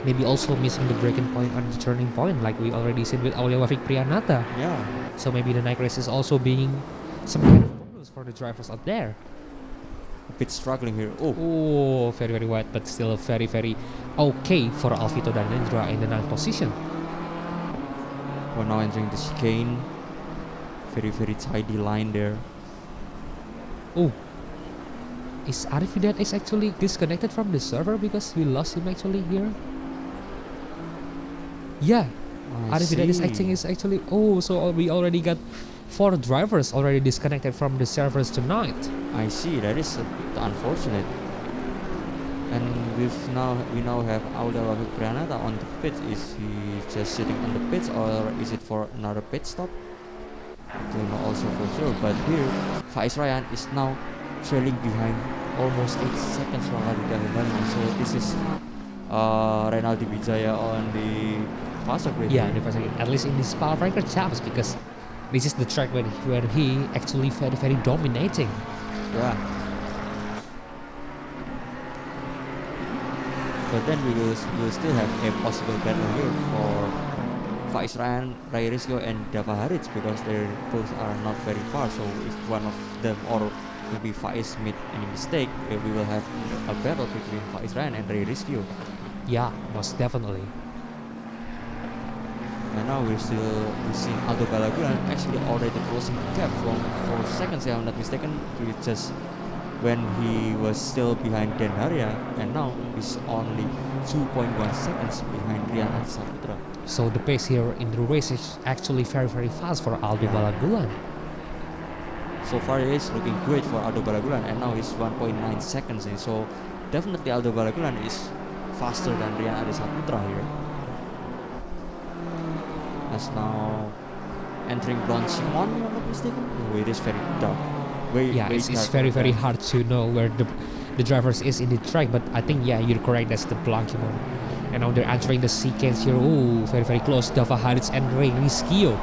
Maybe also missing the breaking point on the turning point, like we already seen with Aulia Wafik Priyanata. Yeah. So maybe the night race is also being some kind of problems for the drivers out there. A bit struggling here. Oh, very, very wide, but still very, very okay for Alvito Danindra in the 9th position. We're now entering the chicane. Very, very tidy line there. Oh, is Arif Hidayat is actually disconnected from the server because we lost him actually here? Yeah, Arif Hidayat is actually. Oh, so we already got 4 drivers already disconnected from the servers tonight. I see. That is a bit unfortunate. And we now have Aulia Wafik Priyanata on the pit. Is he just sitting on the pits or is it for another pit stop? I don't know also for sure. But here, Faiz Ryan is now trailing behind almost 8 seconds from Raditya Hindani. So this is Renaldi Wijaya on the faster grid. Yeah, the faster grid. At least in the Spa-Francorchamps, because this is the track where he actually very, very dominating. Yeah. But then we will still have a possible battle here for Faiz Ryan, Ray Rizko, and Dava Haritz, because they both are not very far. So if one of them or maybe Faiz made any mistake, we will have a battle between Faiz Ryan and Ray Rizko. Yeah, most definitely. And now we've seen Aldo Balaguran actually already closing the gap from 4 seconds, if I'm not mistaken, just when he was still behind Dan Haria, and now he's only 2.1 seconds behind Rian Adi Saputra. So the pace here in the race is actually very, very fast for Aldo Balaguran. So far it is looking great for Aldo Balaguran, and now he's 1.9 seconds in. So definitely Aldo Balaguran is faster than Rian Adi Saputra here. As now entering Blanchimon, if I'm not mistaken. Oh, it is very dark. It's very, very hard to know where the drivers is in the track, but I think you're correct. That's the Blanchimon. And now they're entering the sequence here. Oh, very, very close. Dava Haritz and Ray Rizko.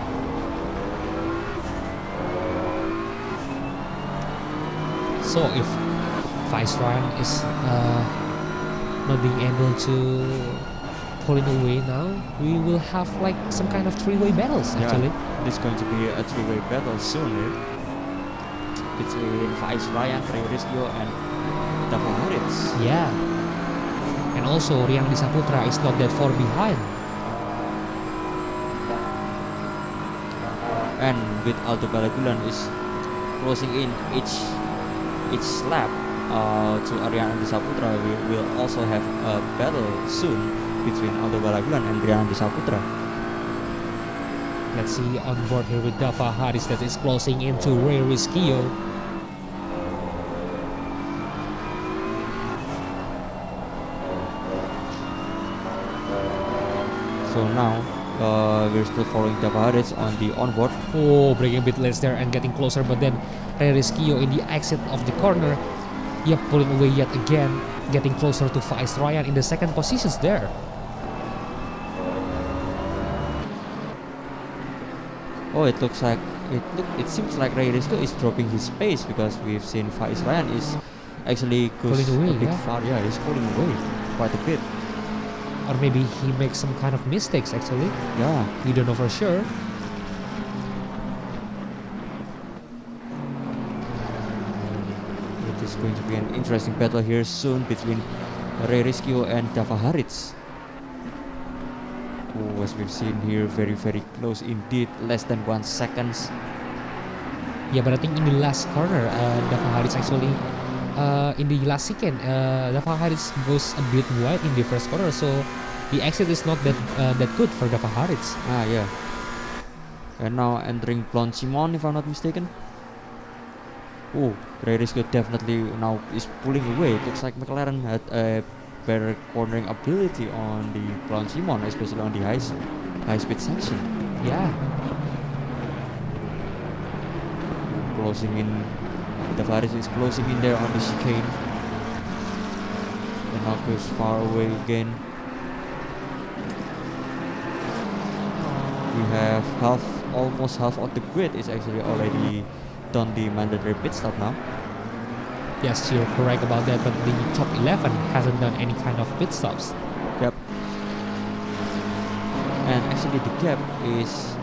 So if Faiz Ryan is not being able to pull it away now, we will have like some kind of 3-way battles actually. Yeah, there's going to be a 3-way battle soon here between Faiz Ryan, Ray Rizko, and Dava Haritz. Yeah. And also Rian Adi Saputra is not that far behind. And with Aldo Balaguran is closing in each lap to Rian Adi Saputra, we will also have a battle soon between Aldo Balaguran and Rian Adi Saputra. Let's see on board here with Dava Haritz that is closing into Ray Rizko. So now we're still following Dava Haritz on the onboard. Oh, breaking a bit less there and getting closer, but then Ray Rizko in the exit of the corner. Yep, pulling away yet again, getting closer to Faiz Ryan in the second positions there. Oh, it looks like it seems like Ray Rizko is dropping his pace, because we've seen Faiz Ryan is actually goes pulling away, a bit far. Yeah, he's pulling away quite a bit. Or maybe he makes some kind of mistakes actually. Yeah. We don't know for sure. This is going to be an interesting battle here soon between Ray Rizkyo and Dava Harits. Oh, as we've seen here, very close indeed, less than 1 second. Yeah, but I think in the last corner, Dava Harits actually, in the last second, Dava Harits goes a bit wide in the first corner, so the exit is not that good for Dava Harits. Ah, yeah. And now entering Blonde Simon, if I'm not mistaken. Oh, Ray Rizkyo definitely now is pulling away. It looks like McLaren had a better cornering ability on the Blonde Simon, especially on the high speed section. Yeah. Closing in, Dava Harits is closing in there on the chicane. And now goes far away again. We have almost half of the grid is actually already done the mandatory pit stop now. Yes, you're correct about that, but the top 11 hasn't done any kind of pit stops. Yep. And actually the gap is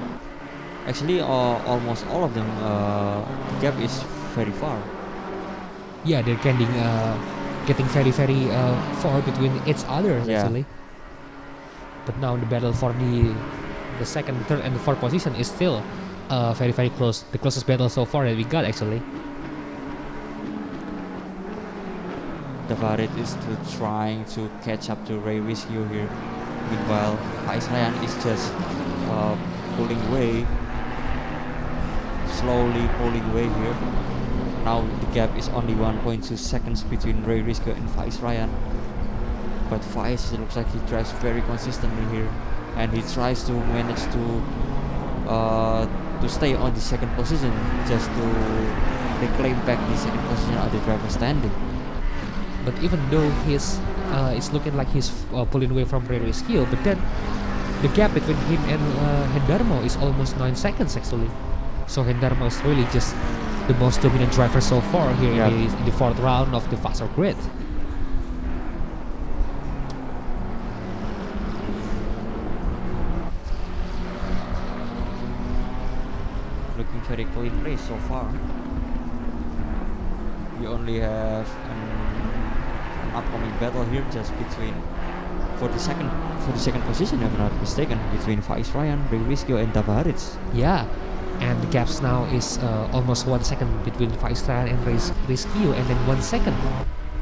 almost all of them, the gap is very far. Yeah, they're getting very far between each other actually. But now the battle for the second, third and the fourth position is still very close. The closest battle so far that we got actually. Dava Harits is trying to catch up to Ray Rizkyo here. Meanwhile, Faiz Ryan is just pulling away, slowly pulling away here. Now the gap is only 1.2 seconds between Ray Rizkyo and Faiz Ryan. But Faiz, it looks like he drives very consistently here, and he tries to manage to stay on the second position just to reclaim back the second position of the driver standing. But even though it's looking like he's pulling away from Ray Rizkyo, but then the gap between him and Hendarmo is almost 9 seconds actually. So Hendarmo is really just the most dominant driver so far here in the fourth round of the faster grid. Looking very clean race so far. We only have an upcoming battle here just between for the second position, if I'm not mistaken, between Faiz Ryan, Ray Rizkyo and Dava Harits. Yeah, and the gaps now is almost 1 second between Faiz Ryan and Ray Rizkyo, and then 1 second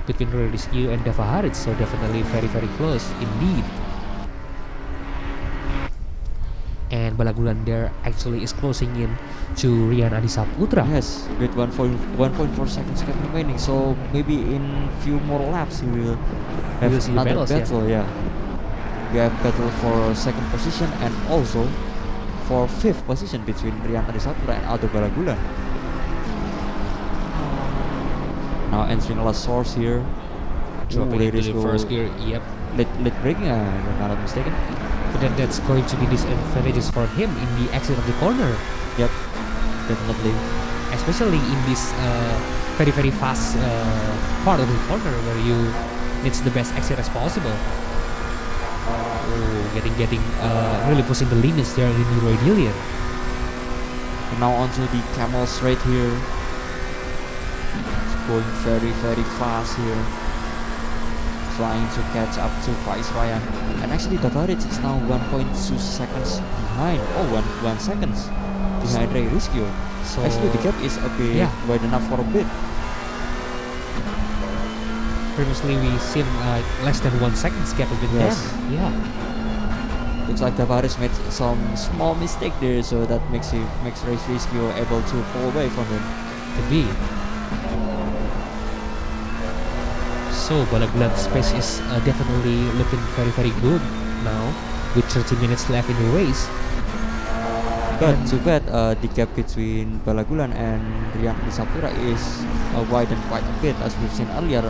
between Ray Rizkyo and Dava Harits. So definitely very close indeed. And Balagulan there actually is closing in to Rian Adisaputra. Yes, with 1.4 seconds kept remaining. So maybe in few more laps we will have another battle. Yeah, we have battle for second position and also for fifth position between Rian Adisaputra and Aldo Balagulan. Now entering last source here. Dropping into the first gear. Yep. Late braking, if I'm not mistaken. But then that's going to be disadvantageous for him in the exit of the corner. Yep, definitely. Especially in this very fast part of the corner where you needs the best exit as possible. Getting really pushing the limits there in the Roydillion. And now onto the Camel straight here. It's going very fast here, trying to catch up to Faiz Ryan. And actually Dava Harits is now 1.2 seconds behind. Oh, 1 second behind Ray Rizkyo. So actually the gap is a bit wide enough for a bit. Previously we seen less than 1 second gap between them. Yeah. Looks like Dava Harits made some small mistake there, so that makes Ray Rizkyo able to pull away from him. Could be. So Balagulan's pace is definitely looking very good now with 30 minutes left in the race. But too bad the gap between Balagulan and Rian Adisaputra is widened quite a bit, as we've seen earlier.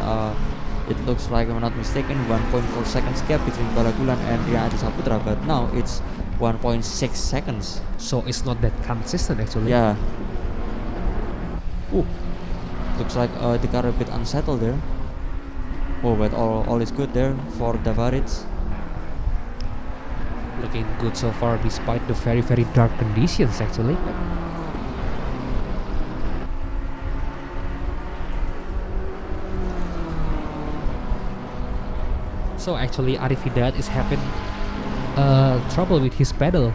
It looks like, if I'm not mistaken, 1.4 seconds gap between Balagulan and Rian Adisaputra, but now it's 1.6 seconds. So it's not that consistent actually. Yeah. Looks like the car a bit unsettled there. Oh, but all is good there for Dava Harits. Looking good so far despite the very dark conditions actually. So actually Arif Hidayat is having trouble with his pedal.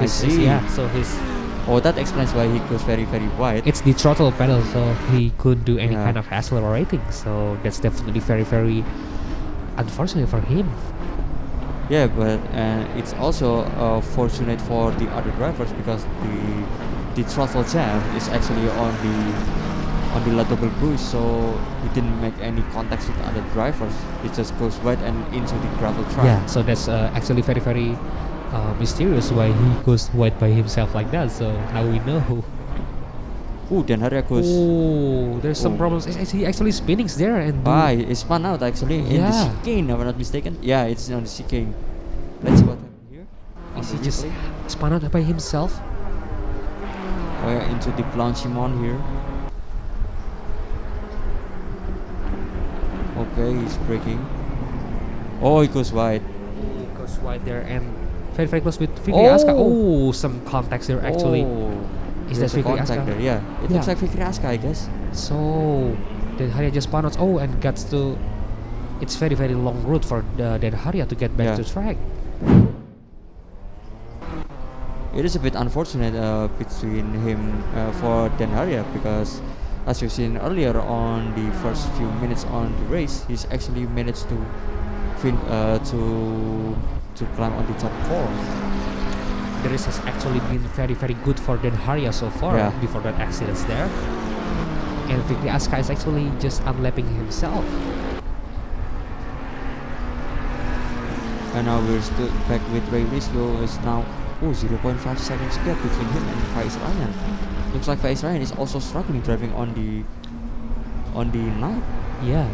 I see. Yeah, so his Oh, that explains why he goes very, very wide. it's the throttle pedal, so he couldn't do any Yeah. kind of accelerating. So that's definitely very, very unfortunate for him. Yeah, but it's also fortunate for the other drivers because the throttle jam is actually on the double boost, so he didn't make any contacts with other drivers. It just goes wide and into the gravel track. Yeah, so that's actually very, very mysterious why he goes wide by himself like that. So now we know. Ooh, Dan Harya goes. Oh, there's some Oh. problems. He actually spinning there and It spun out actually in the Yeah. chicane, if I'm not mistaken. Yeah, it's on the chicane. Let's see what happened here. is he just spun out by himself? Oh yeah, into the Blanchimont here. Okay, he's braking. Oh, he goes wide. He goes wide there and very, very close with Fikri Aska. Oh, some contacts there actually. Oh, Is that there's a Fikri contact Aska? there, yeah. It looks like Fikri Aska, I guess. So Dan Harya just spun out. Oh, and gets to. It's very, very long route for Dan Harya to get back Yeah. to track. It is a bit unfortunate between him for Dan Harya because, as you've seen earlier on the first few minutes on the race, he's actually managed to climb on the top 4. The race has actually been very, very good for Dan Harya so far Yeah. before that accident there. And Fikri Aska is actually just unlapping himself. And now we're still back with Ray Risco is now 0.5 seconds gap between him and Faiz Ryan. Looks like Faiz Ryan is also struggling driving on the night. Yeah.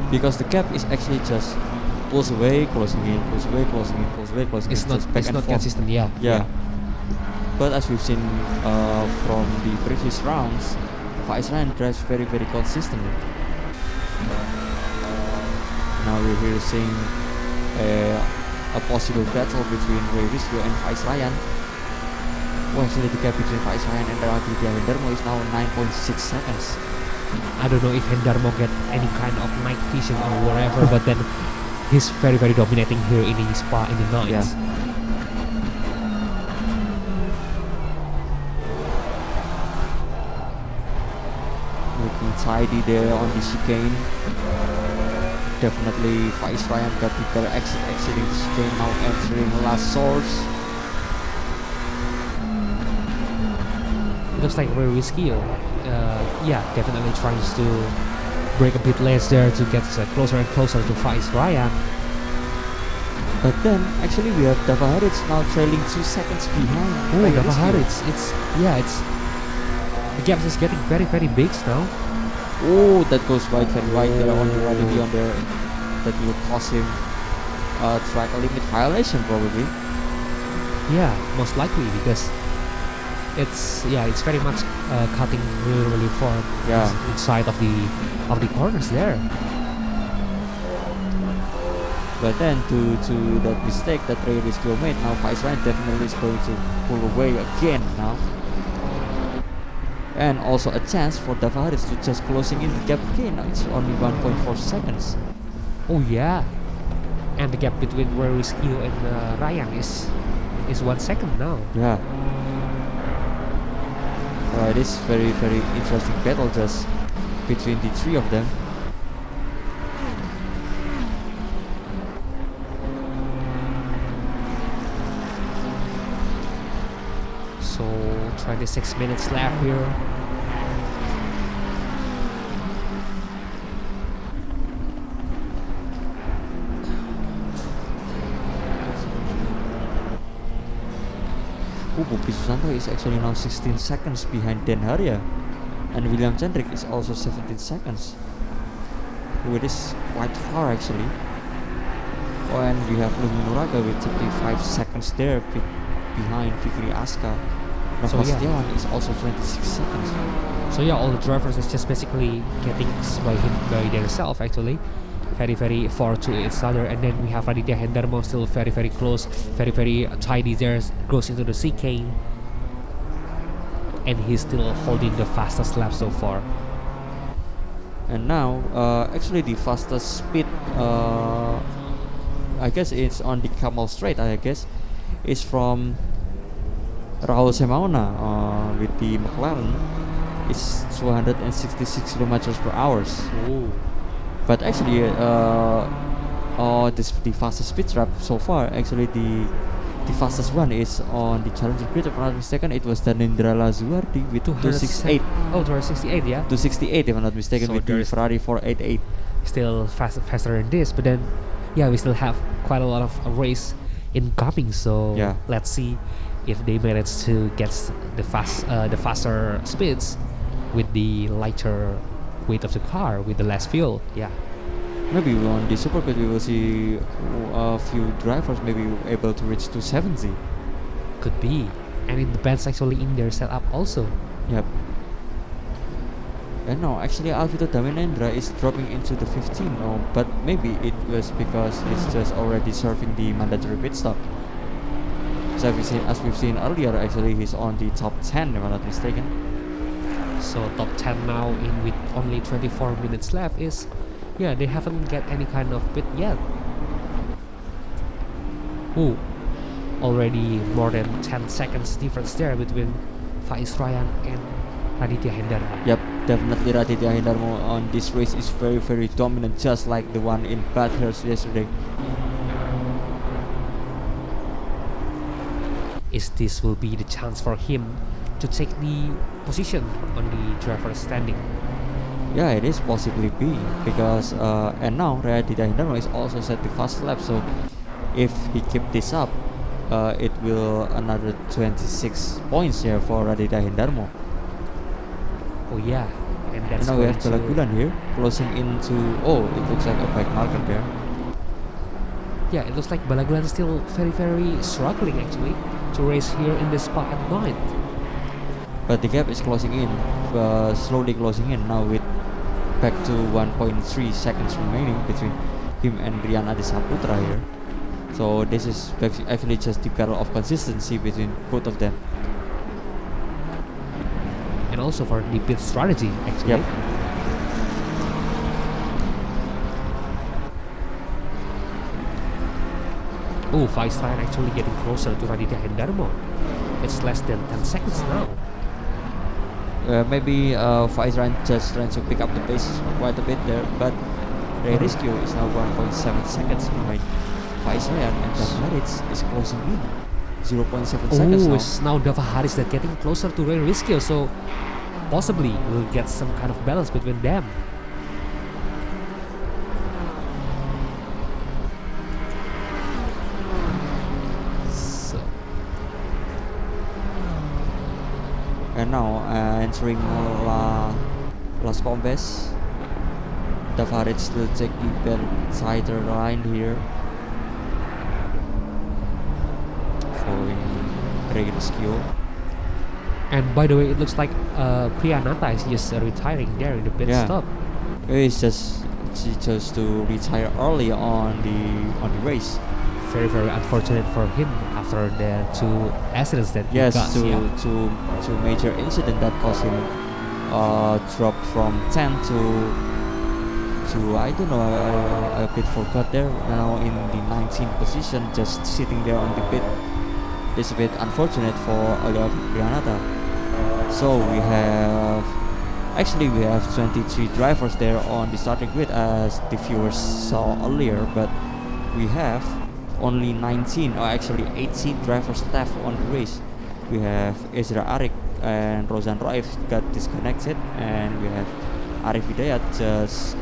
Because the gap is actually just pulls away, closing in, pulls away, closing in, pulls away, closing It's in. not just back it's and not forth. consistent. Yeah. Yeah. But as we've seen from the previous rounds, Faiz Ryan drives very, very consistently. Now we're here seeing a possible battle between Ray Risco and Faiz Ryan. Well, actually the gap between Faiz Ryan and Raditya Hendarmo is now 9.6 seconds. I don't know if Hendarmo get any kind of night vision or whatever, but then he's very, very dominating here in the Spa in the night. Yeah. Looking tidy there on the chicane. Definitely Faiz Ryan got the better exiting the chicane, now entering last source. It looks like very risky. Yeah, definitely tries to break a bit less there to get closer and closer to Faiz Ryan. But then, actually, we have Dava Haritz now trailing 2 seconds behind. Oh, Ray Dava Risco. Haritz. It's the gap is getting very, very big now. Oh, that goes wide, very wide there on the right on there. That will cost him track limit violation probably. Yeah, most likely because it's very much cutting really, really far inside of the corners there. But then to that mistake that Ray Risco made, now Faiz Ryan definitely is going to pull away again now. And also a chance for Dava Haritz to just closing in the gap again. Now it's only 1.4 seconds. Oh yeah, and the gap between Ray Risco and Ryan is 1 second now. Yeah. It is very, very interesting battle just between the three of them. So 26 minutes left here. Bukti Susanto is actually now 16 seconds behind Dan Harya, and William Chandrik is also 17 seconds. It is quite far actually. Oh, and we have Luhung Nuraga with 35 seconds there behind Fikri Aska. So, Rahmat yeah. Setiawan is also 26 seconds. So yeah, all the drivers is just basically getting by themselves actually. Very, very far to each other, and then we have Raditya Hendarmo still very, very close, very, very tidy there, goes into the chicane, and he's still holding the fastest lap so far. And now, actually, the fastest speed, I guess it's on the Camel Straight. I guess is from Raul Semauna with the McLaren. It's 266 kilometers per hour. But actually, the fastest speed trap so far. Actually, the fastest one is on the Challenger grid. If I'm not mistaken, it was Danindra Lazuardi with 268. Oh, 268, yeah. 268, if I'm not mistaken, So with the there's Ferrari 488. Still faster than this, but then, yeah, we still have quite a lot of race incoming. So Yeah. let's see if they manage to get the faster speeds with the lighter weight of the car, with the less fuel. Yeah. Maybe on the Supercut we will see a few drivers maybe able to reach 270. Could be, and it depends actually in their setup also. Yep. And no, actually Alvito Daminendra is dropping into the 15. No, but maybe it was because he's just already serving the mandatory pit stop. So as we've seen earlier, actually he's on the top 10 if I'm not mistaken. So top 10 now in with only 24 minutes left is, yeah, they haven't get any kind of pit yet. Ooh, already more than 10 seconds difference there between Faiz Ryan and Raditya Hendarmo. Yep, definitely Raditya Hendarmo on this race is very, very dominant, just like the one in Bathurst yesterday. Is this will be the chance for him to take the position on the driver's standing? Yeah, it is possibly be because and now Raditya Hendarmo is also set the fast lap. So if he keep this up, it will another 26 points here for Raditya Hendarmo. Oh yeah, and that's now we going have to Balagulan here closing into. Oh, it looks like a bike marker there. Yeah, it looks like Balagulan still very, very struggling actually to race here in the Spa at night. But the gap is closing in, slowly closing in now with back to 1.3 seconds remaining between him and Rian Adisaputra here. So this is actually just the battle of consistency between both of them. And also for the pit strategy actually. Yep. Oh, Faiz Ryan actually getting closer to Raditya Hendarmo. It's less than 10 seconds now. Maybe Faiz Ryan just trying to pick up the pace quite a bit there, but Ray Riscio is now 1.7 seconds behind Faiz Ryan, and Davaharis is closing in 0.7 seconds now. It's now Davaharis that getting closer to Ray Riscio, so possibly we'll get some kind of balance between them. And now entering Las Combes, Davaharis will take the bit tighter line here, following Ray Riscio. And by the way, it looks like Priyanata is just retiring there in the pit stop. She chose to retire early on the race. Very, very unfortunate for him after the two accidents that he got. Yes, two major incidents that caused him drop from 10 to I don't know, I a bit forgot there. Now in the 19th position, just sitting there on the pit. It's a bit unfortunate for Priyanata. So we have 23 drivers there on the starting grid as the viewers saw earlier, but we have only 19 or actually 18 drivers left on the race. We have Ezra Arik and Rozan Raif got disconnected, and we have Arif Hidayat just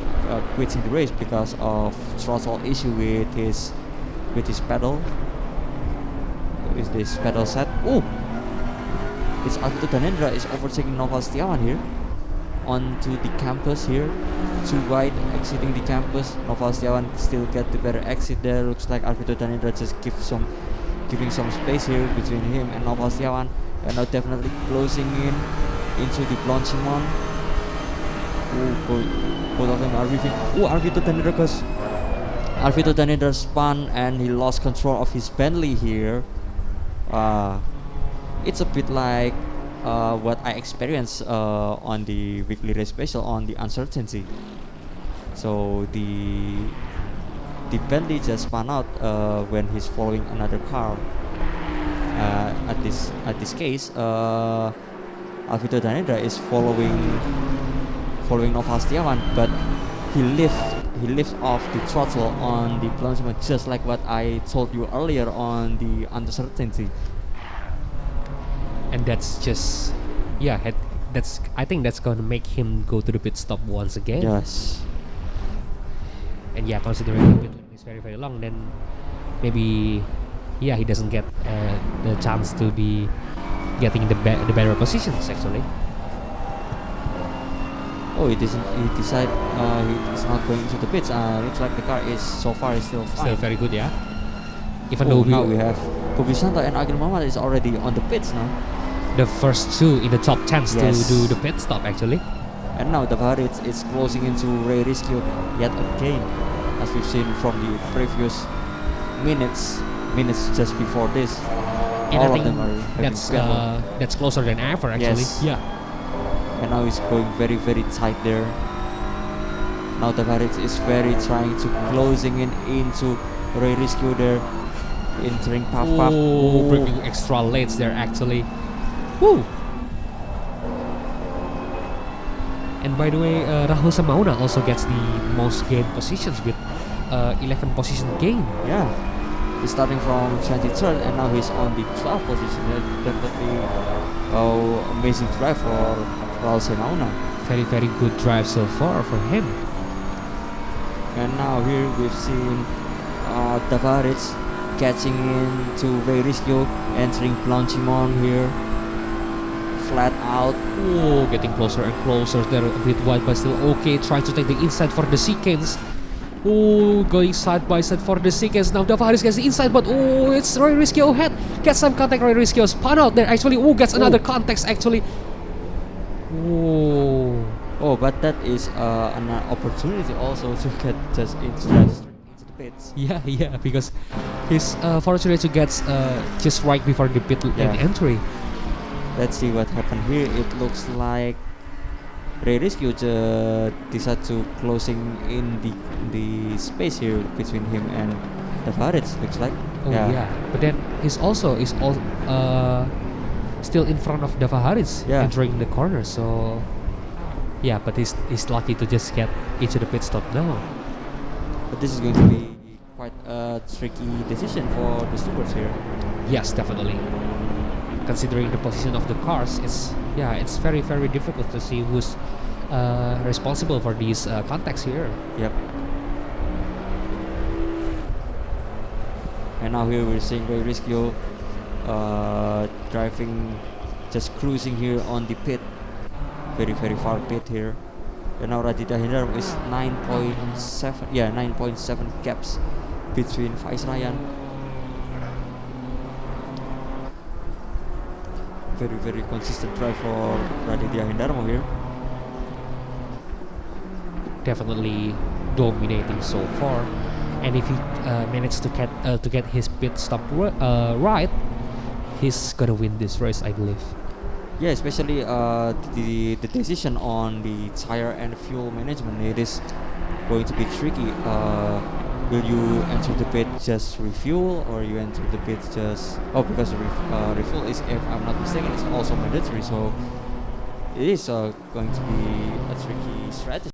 quitting the race because of throttle issue with his pedal. Is this pedal set? Oh, it's Alvito Danendra is overtaking Noval Setiawan here onto the campus here. Too wide, exiting the campus. Noval Setiawan still get the better exit there. Looks like Alvito Danendra just giving some space here between him and Noval Setiawan. And now definitely closing in into the Blanchimon. Both of them are ripping. Alvito Danendra spun and he lost control of his Bentley here. It's a bit like what I experienced on the weekly race special on the uncertainty. So the Bentley just spun out when he's following another car. At this case, Alvito Danendra is following Nova Setiawan, but he lifts off the throttle on the plungement, just like what I told you earlier on the uncertainty. And that's just, I think that's gonna make him go to the pit stop once again. Yes. And considering the pit lane is very very long, then maybe he doesn't get the chance to be getting the better positions actually. Oh, he decided he's not going to the pits. Looks like the car is so far is still fine. Still very good, yeah. Even though now we have Kobi Santa and Agil Muhammad is already on the pits now. The first two in the top 10 to do the pit stop actually. And now Tavares is closing into Ray Risky yet again, as we've seen from the previous minutes just before this. And all I of think them are that's closer than ever actually. Yes. Yeah. And now he's going very very tight there. Now Tavares is very trying to closing into Ray Risky there, entering puff. Bringing extra lanes there actually. Woo! And by the way, Rahul Samauna also gets the most gain positions with 11 position gain. Yeah, he's starting from 23rd and now he's on the 12th position. Definitely amazing drive for Rahul Samauna. Very very good drive so far for him. And now here we've seen Tavares catching into Ray Risky, entering Blanchimon here. Flat out. Oh, getting closer and closer. They're a bit wide, but still okay. Trying to take the inside for the sequence. Oh, going side by side for the sequence. Now Tavares gets the inside, but it's Ray Risky ahead. Gets some contact. Ray Risky spun out there. Actually, gets another context actually. Oh, but that is an opportunity also to get just into the pits. Yeah, because he's fortunate to get just right before the pit lane entry. Let's see what happened here. It looks like Ray Risky decided to closing in the space here between him and Tavares. Looks like. But then he's also still in front of Tavares entering the corner. So but he's lucky to just get into the pit stop now. But this is going to be quite a tricky decision for the stewards here. Yes, definitely. Considering the position of the cars, it's very very difficult to see who's responsible for these contacts here. Yep. And now here we're seeing Ray Risky driving, just cruising here on the pit, very very far pit here. And now Raditya Hendram is 9.7 gaps between Faiz Ryan. Very very consistent drive for Raditya Hendarmo here. Definitely dominating so far, and if he manages to get his pit stop right, he's gonna win this race, I believe. Yeah, especially the decision on the tire and fuel management, it is going to be tricky. Will you enter the pit just refuel, or you enter the pit just because refuel is, if I'm not mistaken, it's also mandatory, so it is going to be a tricky strategy.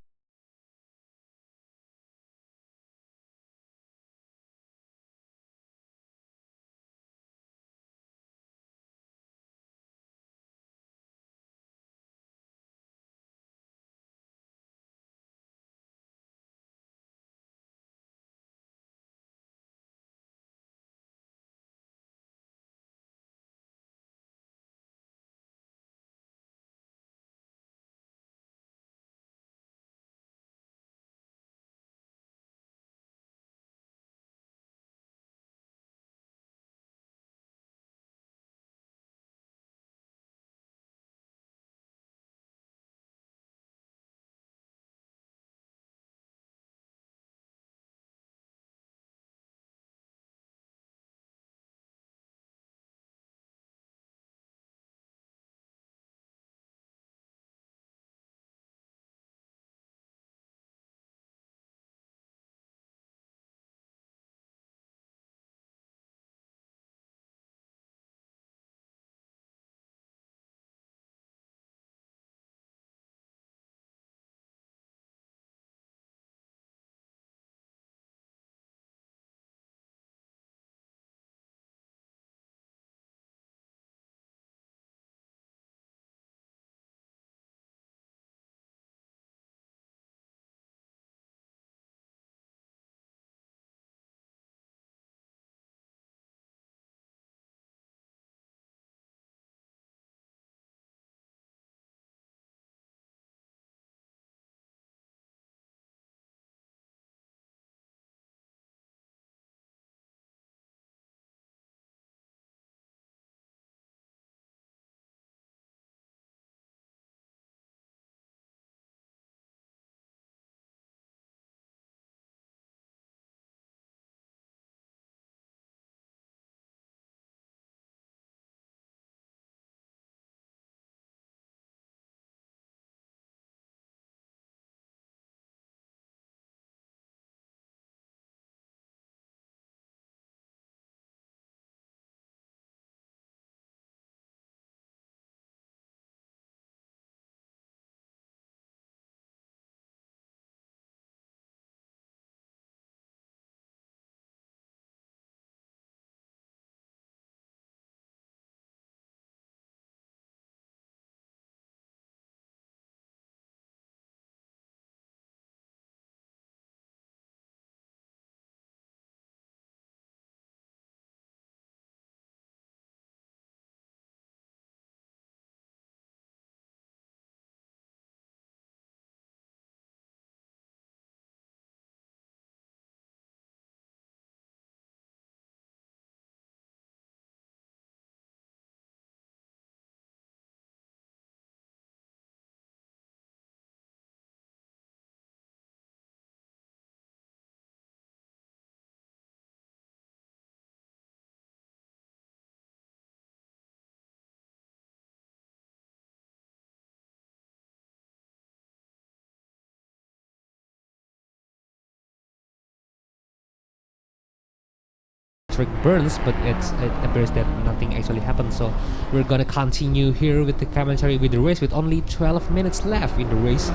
Cedric burns, but it appears that nothing actually happened. So we're gonna continue here with the commentary with the race with only 12 minutes left in the race.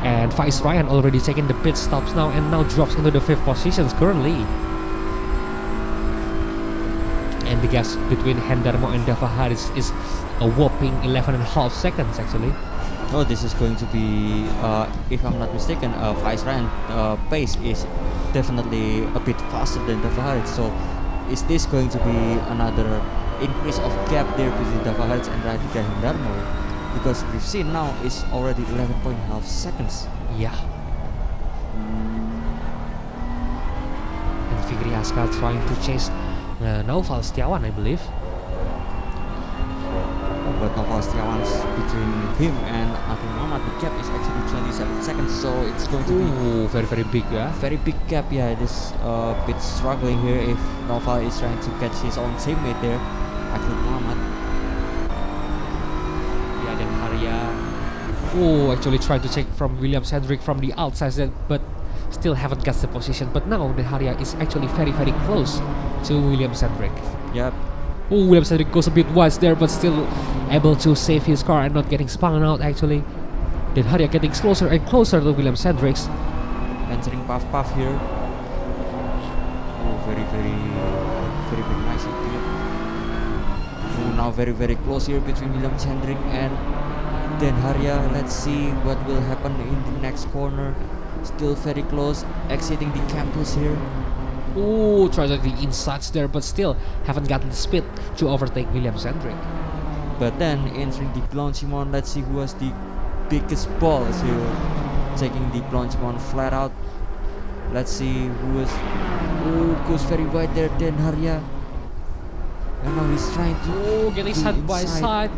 And Faiz Ryan already taking the pit stops now and now drops into the 5th positions currently. And the gap between Hendarmo and Dava Haris is a whopping 11.5 seconds actually. Oh, this is going to be, if I'm not mistaken, Faiz Ryan pace is definitely a bit faster than Dava Haris. So is this going to be another increase of gap there between Dava Haris and Radhika Hendarmo? Because we've seen now it's already 11.5 seconds. Yeah. And Fikri Askar trying to chase Naufal Setiawan, I believe. But Naufal Setiawan between him and Akil Muhammad, the gap is actually 27 seconds. So it's going to be very big, yeah. Very big gap, yeah. This bit struggling here if Naufal is trying to catch his own teammate there, Akil Muhammad. Oh, actually tried to check from William Cedric from the outside, but still haven't got the position. But now the Haria is actually very close to William Cedric. Yep. Oh, William Cedric goes a bit wide there, but still able to save his car and not getting spun out actually. Then Haria getting closer and closer to William Cedric's. Entering Puff here. Oh, very nice here. Oh, now very close here between William Cedric and Den Haria. Let's see what will happen in the next corner. Still very close, exiting the campus here. Oh, tries the insides there, but still haven't gotten the speed to overtake William Cedric. But then entering the Blanchimon, let's see who has the biggest balls here. Taking the Blanchimon flat out. Let's see who is. Oh, goes very wide there, Den Haria. And now he's trying to. Oh, getting side by side.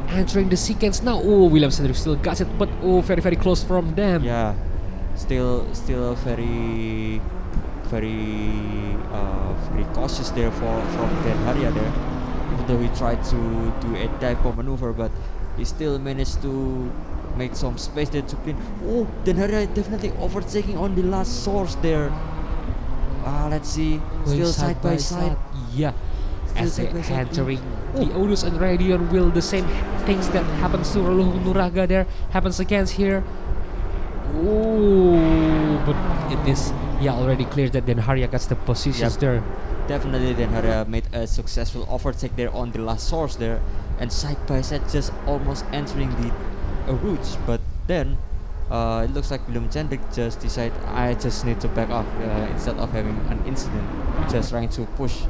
Entering the sequence now. Oh, William Cedric still got it, but oh, very close from them. Yeah, still very cautious there from Den Haria there. Even though he tried to do a dive bomb maneuver, but he still managed to make some space there to clean. Oh, Den Haria definitely overtaking on the last source there. Let's see. Still side by side. Yeah. As they entering the Odus and Radion will the same things that happens to Luhung Nuraga there happens against here. Oh, but it is already clear that Den Haria gets the positions there. Definitely Den Haria made a successful overtake there on the last source there, and side by side just almost entering the route. But then it looks like William Cedric just decided I just need to back off instead of having an incident, just trying to push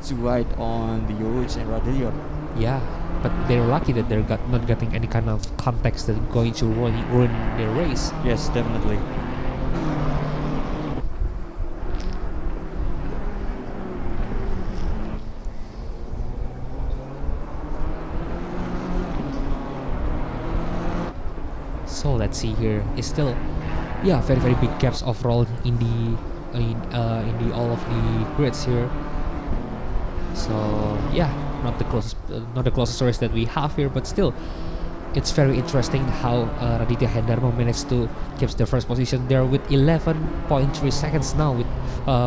too wide on the Yoruch and Radillion. Yeah, but they're lucky that they're not getting any kind of context that's going to ruin their race. Yes, definitely. So let's see here. It's still very big gaps overall in the all of the grids here. So not the closest race that we have here, but still it's very interesting how Raditya Hendarmo managed to keep the first position there with 11.3 seconds now with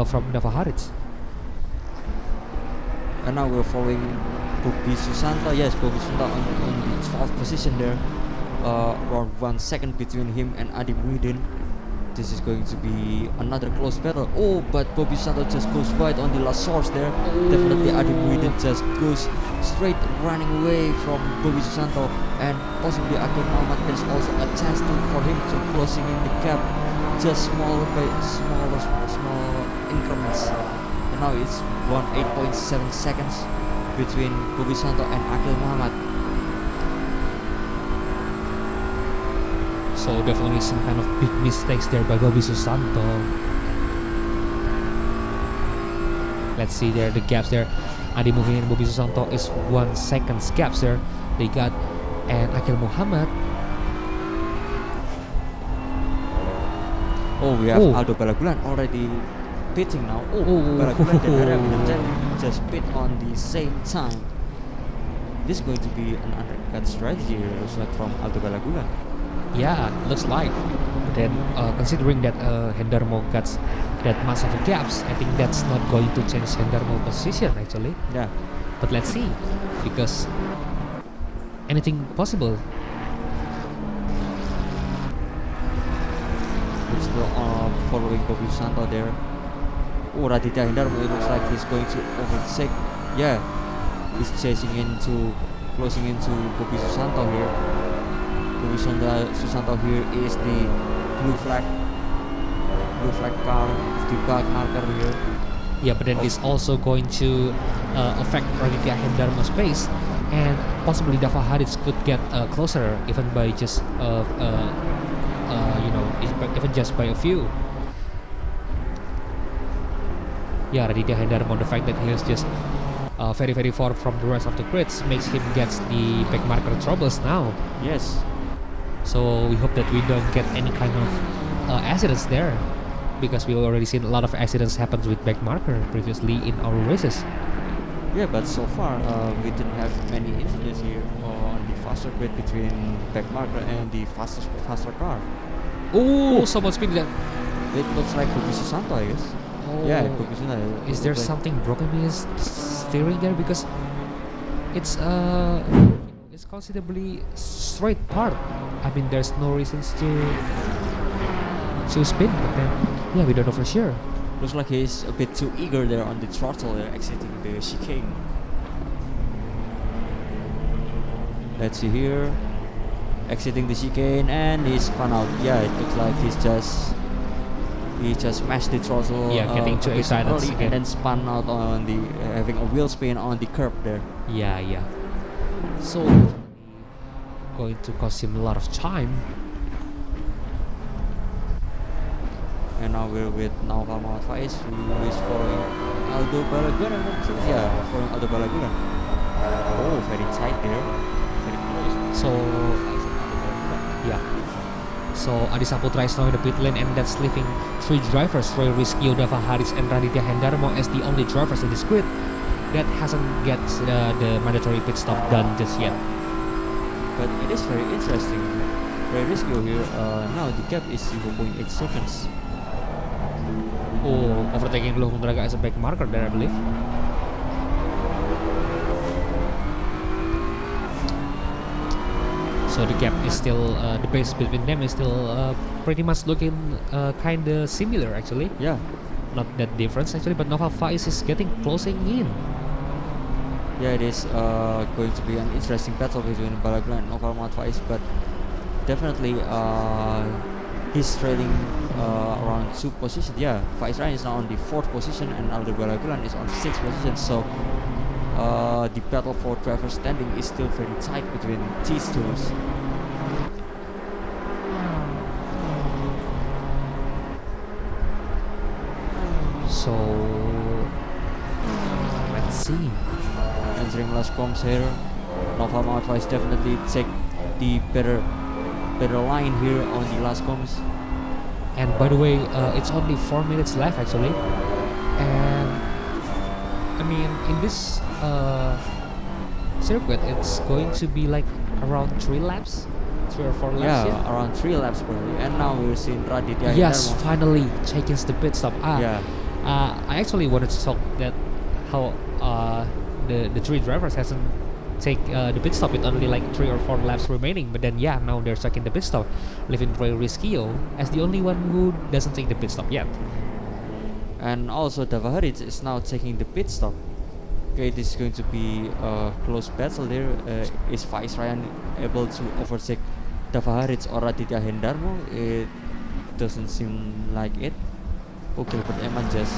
from Dava Haris. And now we're following Bobby Susanto. Yes, Bobby Susanto on the 12th position there. Around 1 second between him and Adi Muhyiddin. This is going to be another close battle. Oh, but Bobby Susanto just goes wide on the last source there. Definitely Adi Muhyiddin just goes straight running away from Bobby Susanto, and possibly Akil Muhammad. There's also a chance for him to closing in the gap, just small increments. And now it's 8.7 seconds between Bobby Susanto and Akil Muhammad. So definitely some kind of big mistakes there by Bobby Susanto. Let's see there the gaps there. Adi Muhyiddin and Bobby Susanto is 1 second gaps there. They got and Akil Muhammad. Oh, we have Aldo Balagulan already pitting now. Balagulan and just pit on the same time. This is going to be an undercut strategy from Aldo Balagulan. Yeah, looks like. then considering that Hendermo got that much of a gaps, I think that's not going to change Hendermo position actually. Yeah. But let's see, because anything possible. We're still following Bobby Santo there. Oh, Raditya Hendermo, it looks like he's going to overtake. Yeah, he's closing into Bobby Susanto here. Bobby Susanto here is the blue flag car, is the back marker here. Yeah, but then it's also going to affect Raditya Hendermo's pace, and possibly Dava Haris could get closer even by just even just by a few. Yeah, Raditya Hendermo, the fact that he is just very very far from the rest of the grids makes him get the back marker troubles now. Yes. So we hope that we don't get any kind of accidents there, because we already seen a lot of accidents happen with back marker previously in our races. Yeah, but so far we didn't have many incidents here on the faster grid between back marker and the faster car. Oh, someone spin that. It looks like Bobby Susanto, I guess. Oh. Yeah, Bobby Susanto. Is there something broken in his steering there? Because it's considerably straight part. I mean, there's no reasons to spin, but then yeah, we don't know for sure. Looks like he's a bit too eager there on the throttle there, exiting the chicane. Let's see here. Exiting the chicane, and he spun out. Yeah, it looks like he just mashed the throttle. Yeah, getting too excited and then spun out on the having a wheel spin on the curb there. Yeah. So going to cost him a lot of time. And now we're with Naufal Muhammad Faiz, who is following Aldo Balaguer. Yeah, following Aldo Balaguer. Oh, very tight there. Very close. So yeah. So Adi Saputra is now in the pit lane, and that's leaving three drivers, Roy Rizky, Dava Haris, and Raditya Hendermo as the only drivers in this grid that hasn't get the mandatory pit stop done just yet. But it is very interesting. Roy Rizky here, now the gap is 0.8 seconds. Oh, overtaking Luhung Draga as a back marker there, I believe. So the gap is still, the pace between them is still pretty much looking kinda similar actually. Yeah. Not that difference actually, but Nova Faiz is getting closing in. Yeah, it is going to be an interesting battle between Balaguer and Nova Faiz, but definitely he's trailing around 2 positions. Yeah, Faiz Ryan is now on the 4th position and Aldo Balaguer is on 6th position. So the battle for driver standing is still very tight between these two. So let's see. Entering last comms here, Nova Faiz definitely take the better line here on the last comms. And by the way, it's only 4 minutes left actually, and I mean in this circuit it's going to be like around 3 laps, 3 or 4 laps. Yeah, around 3 laps probably. And now we're seeing Raditya. Yes, finally taking the pit stop. Yeah. I actually wanted to talk that how the 3 drivers hasn't take the pit stop with only like 3 or 4 laps remaining, but then yeah, now they're taking the pit stop, leaving Roy Rizky as the only one who doesn't take the pit stop yet. And also Dava Haris is now taking the pit stop. Okay, this is going to be a close battle there. Is Faiz Ryan able to overtake Dava Haris or Raditya Hendermo? It doesn't seem like it. Okay, but Eman just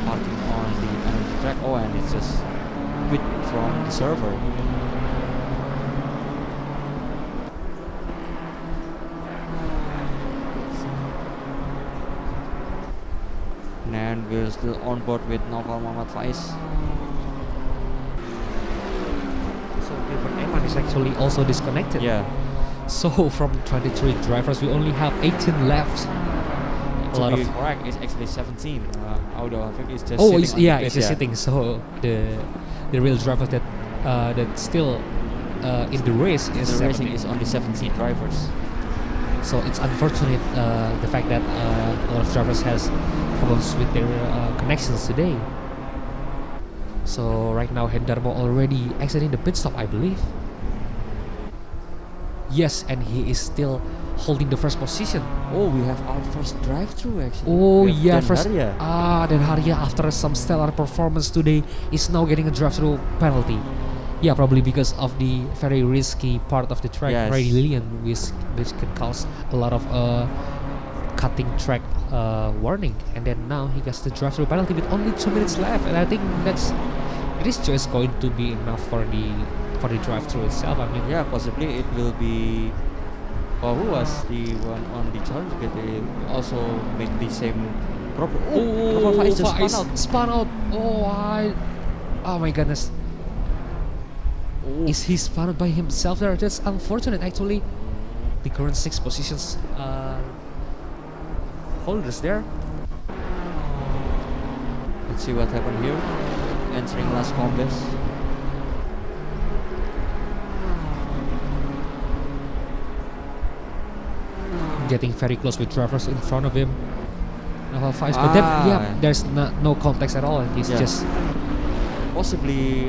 parking on the another track. Oh, and it's just quit from the server. And we're still on board with Naufal Muhammad Faiz. So Gilbert Eman is actually also disconnected. Yeah. So from 23 drivers, we only have 18 left. To be correct, it's actually 17. Although I think it's just oh, sitting it's, it's just sitting. So the real drivers that still in the race is the racing is only 17 drivers. So it's unfortunate the fact that a lot of drivers has problems with their connections today. So right now Hendarmo already exiting the pit stop, I believe. Yes, and he is still holding the first position. Oh, we have our first drive-through actually. Oh We have yeah, Dan first Harya. Dan Harya after some stellar performance today is now getting a drive-through penalty. Yeah, probably because of the very risky part of the track, Yes. radialian, which can cause a lot of cutting track warning. And then now he gets the drive-through penalty with only 2 minutes left, and I think it is just going to be enough for the drive-through itself. I mean, Yeah, possibly it will be. Who was the one on the challenge? They also make the same problem. Oh, Faiz just Faiz spun out. spun out. Oh my goodness. Is he spun out by himself there? That's unfortunate actually. The current 6 positions holders there. Let's see what happened here. Entering last combes. Getting very close with drivers in front of him. Faiz, but then there's no context at all. He's just possibly,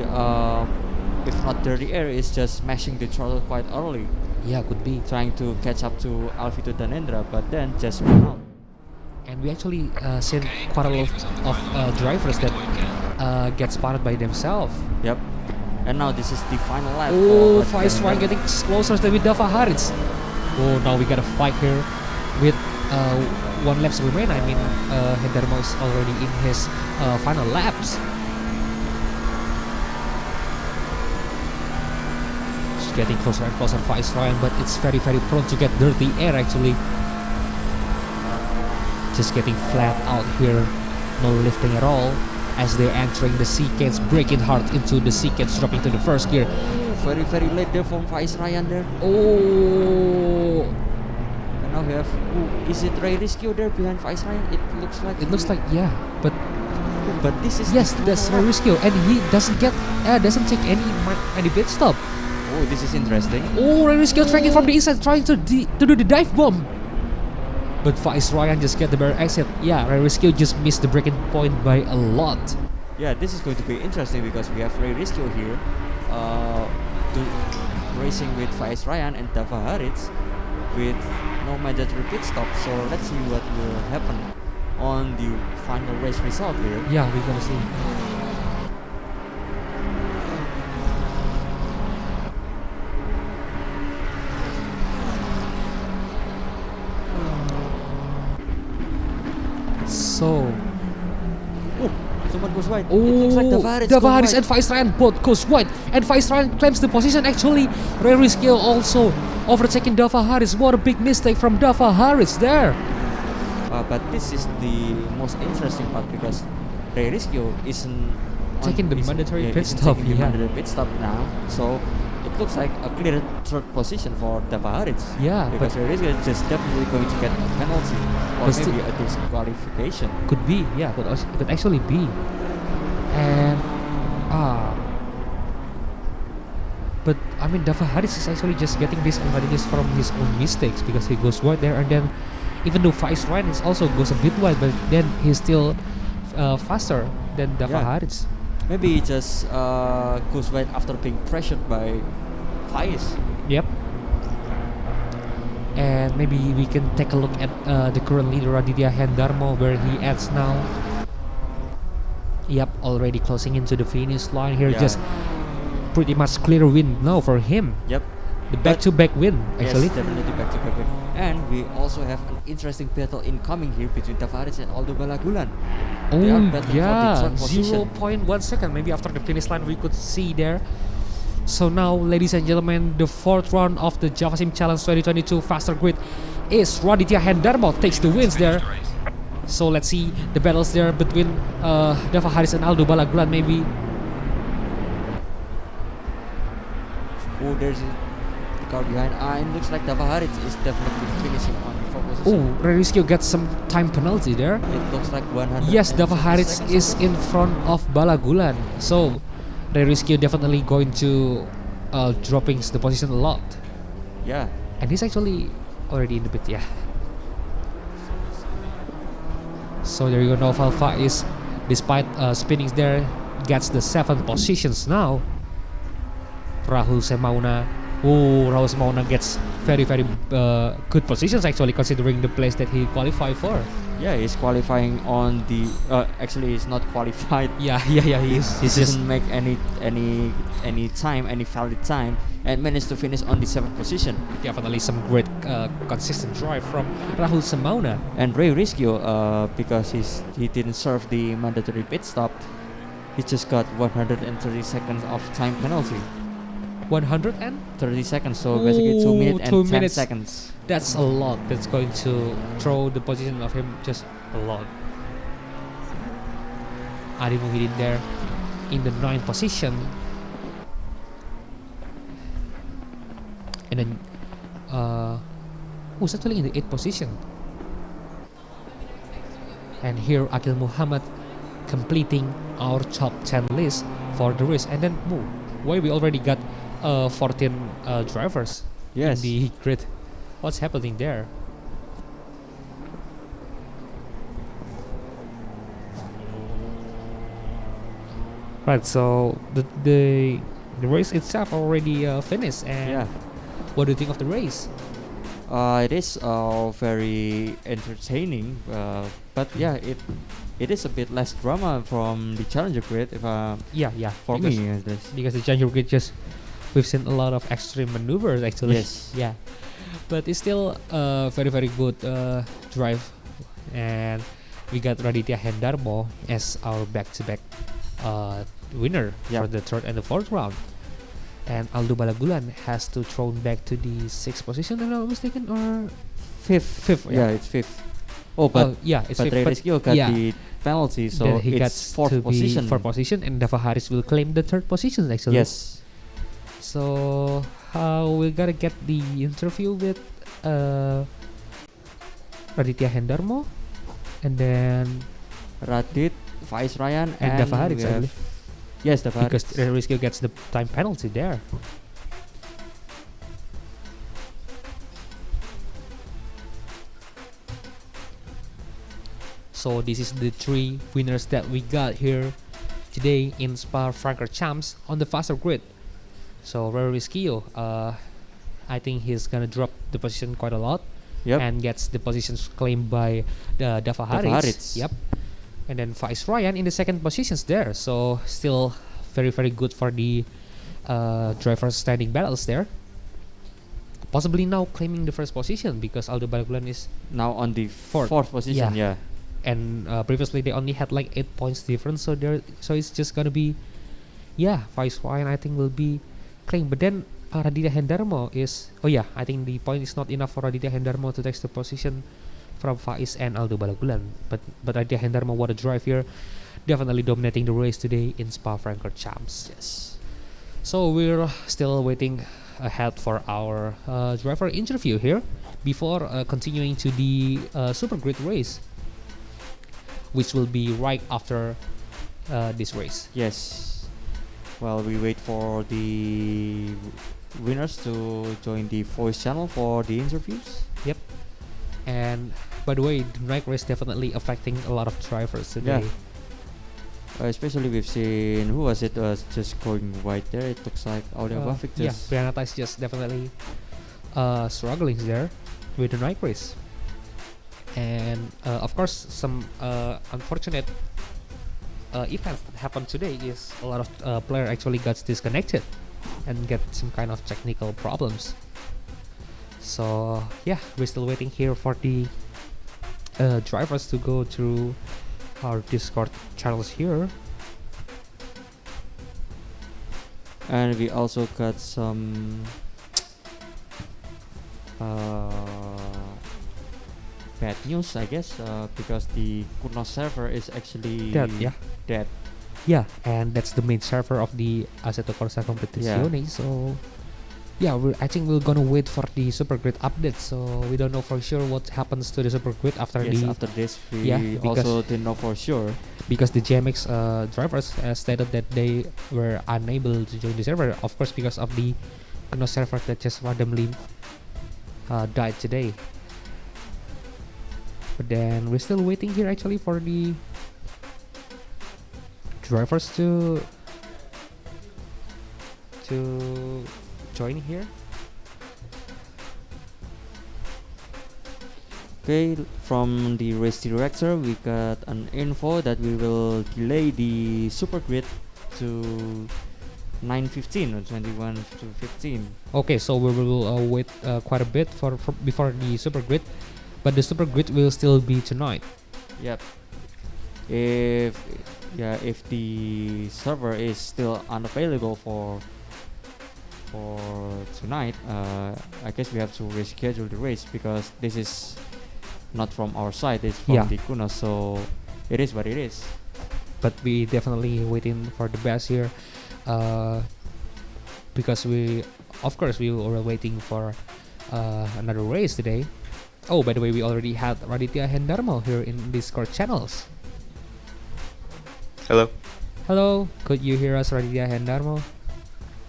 if not dirty air, it's just smashing the throttle quite early. Yeah, could be trying to catch up to Alvito Danendra, but then just run out. And we actually seen quite a lot of drivers that get spotted by themselves. Yep. And now this is the final lap. Oh, Faiz Ryan getting closer with Dava Haritz. Oh, now we got a fight here with 1 laps remain. I mean, Hendarmo is already in his final laps. It's getting closer and closer, Faiz Ryan, but it's very prone to get dirty air actually. Just getting flat out here, no lifting at all as they're entering the sequence, breaking hard into the sequence, dropping to the first gear. Very late there from Faiz Ryan there. Oh! And now we have, is it Ray Riscio there behind Faiz Ryan? It looks like yeah, but this is that's Ray Riscio, and he doesn't take any pit stop. Oh, this is interesting. Oh, Ray Riscio tracking from the inside, trying to do the dive bomb. But Faiz Ryan just get the bare exit. Yeah, Ray Riscio just missed the breaking point by a lot. Yeah, this is going to be interesting because we have Ray Riscio here, racing with Faiz Ryan and Dava Haritz with no mandatory pit stop. So let's see what will happen on the final race result here. Yeah, we're gonna see. So, someone goes wide. Oh, it looks like Dava Haritz and Faiz Ryan both goes wide, and Faiz Ryan claims the position. Actually, Ray Riscio also overtaking Dava Haritz. What a big mistake from Dava Haritz there. But this is the most interesting part because Ray Riscio isn't taking the mandatory pit stop. The mandatory pit stop now, so it looks like a clear third position for Dava Haritz. Yeah, because Ray Riscio is just definitely going to get a penalty or maybe a disqualification. Could be, yeah, could actually be. And but I mean, Dava Haritz is actually just getting disadvantages from his own mistakes because he goes wide there, and then even though Faiz Ryan is also goes a bit wide, but then he's still faster than Dava Haritz. Maybe he just goes wide after being pressured by Faiz. Yep. And maybe we can take a look at the current leader Aditya Hendarmo, where he ends now. Yep, already closing into the finish line here. Yeah. Just pretty much clear win now for him. Yep. The back-to-back win, actually. Yes, definitely back-to-back win. And we also have an interesting battle incoming here between Dava Haritz and Aldo Balagulan. They are battling for the third position. 0.1 second. Maybe after the finish line we could see there. So now, ladies and gentlemen, the 4th round of the JVSC Challenge 2022 Faster Grid is Raditya Hendarmo takes the wins there. So let's see the battles there between Dava Haritz and Aldo Balagulan maybe. Oh, there's a car behind. It looks like Dava Haritz is definitely finishing on the 4th position. Oh, Ray Riscio gets some time penalty there. It looks like 100. Yes, Dava Haritz is in front of Balagulan. So Ray Riscio definitely going to dropping the position a lot. Yeah. And he's actually already in the pit, yeah. So there you go, Noval Faiz, despite spinning there, gets the 7th positions now. Rahul Semauna gets very good positions actually, considering the place that he qualified for. Yeah, he's qualifying on the. Actually, he's not qualified. Yeah, he is. He doesn't make any valid time, and managed to finish on the 7th position. Definitely some great consistent drive from Rahul Semauna. And Ray Rischio, because he didn't serve the mandatory pit stop, he just got 130 seconds of time penalty. 130 seconds, so basically 2 minutes and 10 seconds. That's a lot. That's going to throw the position of him just a lot. Adi Muhyiddin there in the 9th position. And then who's actually in the 8th position. And here Akil Muhammad completing our top 10 list for the race. And then why we already got 14 drivers in the grid. What's happening there? Right, so the race itself already finished. And what do you think of the race? It is very entertaining, but yeah, it is a bit less drama from the Challenger grid. For me, because the Challenger grid we've seen a lot of extreme maneuvers actually. Yes. Yeah. But it's still a very good drive, and we got Raditya Hendarmo as our back-to-back winner for the 3rd and the 4th round. And Aldo Balagulan has to thrown back to the 6th position, if I'm not mistaken, or 5th. Yeah, it's 5th. But it's 5th. Ray Rischio got the penalty, so then he it's gets 4th position. 4th position, and Dava Haris will claim the 3rd position actually. Yes. So we gotta get the interview with Raditya Hendarmo, and then Radit, Faiz Ryan, and Dava Haris actually. Yes, Dava Haris. Because Ray Rischio gets the time penalty there. So this is the 3 winners that we got here today in Spa-Francorchamps on the faster grid. So Ray Rischio, I think he's gonna drop the position quite a lot, and gets the positions claimed by the Dava Haris. Yep. And then Faiz Ryan in the 2nd positions there. So still very good for the drivers standing battles there. Possibly now claiming the 1st position because Aldo Balagulan is now on the 4th position. Yeah. And previously they only had like 8 points difference. So it's just gonna be Faiz Ryan I think will be claimed. But then Raditya Hendarmo is I think the point is not enough for Raditya Hendarmo to take the position from Faiz and Aldo Balagulan. But Raditya Hendarmo, what a drive here, definitely dominating the race today in Spa-Francorchamps. Yes. So we're still waiting ahead for our driver interview here before continuing to the Super Grid race, which will be right after this race. Yes. Well, we wait for the winners to join the voice channel for the interviews. Yep. And by the way, the night race definitely affecting a lot of drivers today. Especially we've seen, who was it, just going wide there. It looks like Audio Bafik just... Brianata is just definitely struggling there with the night race. And of course, some unfortunate events that happened today is a lot of player actually got disconnected and get some kind of technical problems. So we're still waiting here for the drivers to go through our Discord channels here. And we also got some bad news, I guess, because the Kurnos server is actually dead. Yeah, and that's the main server of the Assetto Corsa Competizione. So I think we're gonna wait for the Super Grid update. So we don't know for sure what happens to the Super Grid after after this. We also didn't know for sure because the JMX drivers stated that they were unable to join the server. Of course, because of the Kurnos server that just randomly died today. But then we're still waiting here actually for the drivers to join here. Okay, from the race director, we got an info that we will delay the super grid to 9:15 or 21 to 15. Okay, so we will wait quite a bit for before the super grid, but the super grid will still be tonight. Yep. If the server is still unavailable for tonight, I guess we have to reschedule the race because this is not from our side, it's from the Kunos, so it is what it is. But we definitely waiting for the best here, because we were waiting for another race today. Oh, by the way, we already had Raditya Hendarmo here in Discord channels. Hello. Hello, could you hear us, Raditya Hendarmo?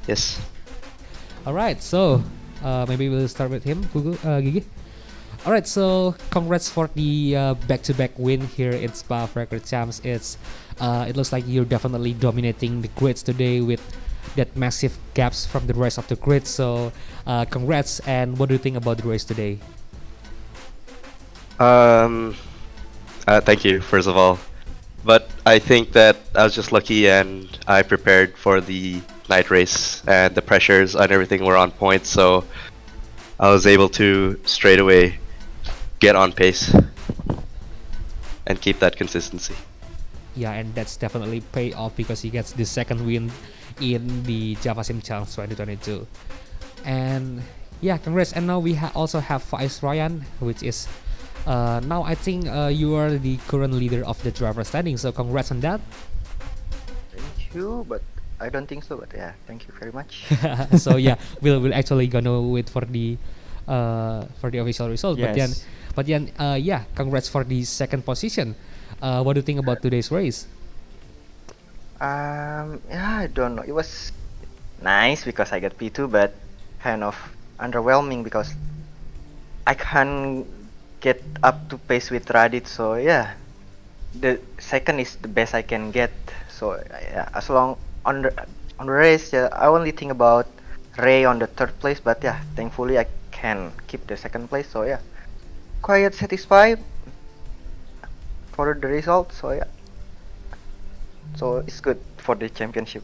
Yes. Alright, so maybe we'll start with him, Gigi. Alright, so congrats for the back-to-back win here in Spa-Francorchamps. It looks like you're definitely dominating the grids today with that massive gaps from the rest of the grid. So congrats, and what do you think about the race today? Thank you, first of all. But I think that I was just lucky and I prepared for the night race and the pressures and everything were on point, so I was able to straight away get on pace and keep that consistency. Yeah, and that's definitely pay off because he gets the second win in the JVSC Challenge 2022. And yeah, congrats. And now we also have Faiz Ryan, which is now I think you are the current leader of the driver standing, so congrats on that. Thank you, but I don't think so, but yeah, thank you very much. So yeah, we'll actually gonna wait for the official result. Yes. But then yeah, congrats for the second position. What do you think about today's race? Yeah, I don't know. It was nice because I got P2, but kind of underwhelming because I can't get up to pace with Radit. So yeah, the second is the best I can get. So yeah, as long on the race, yeah, I only think about Ray on the third place, but yeah, thankfully I can keep the second place. So yeah, quite satisfied for the result. So yeah, so it's good for the championship.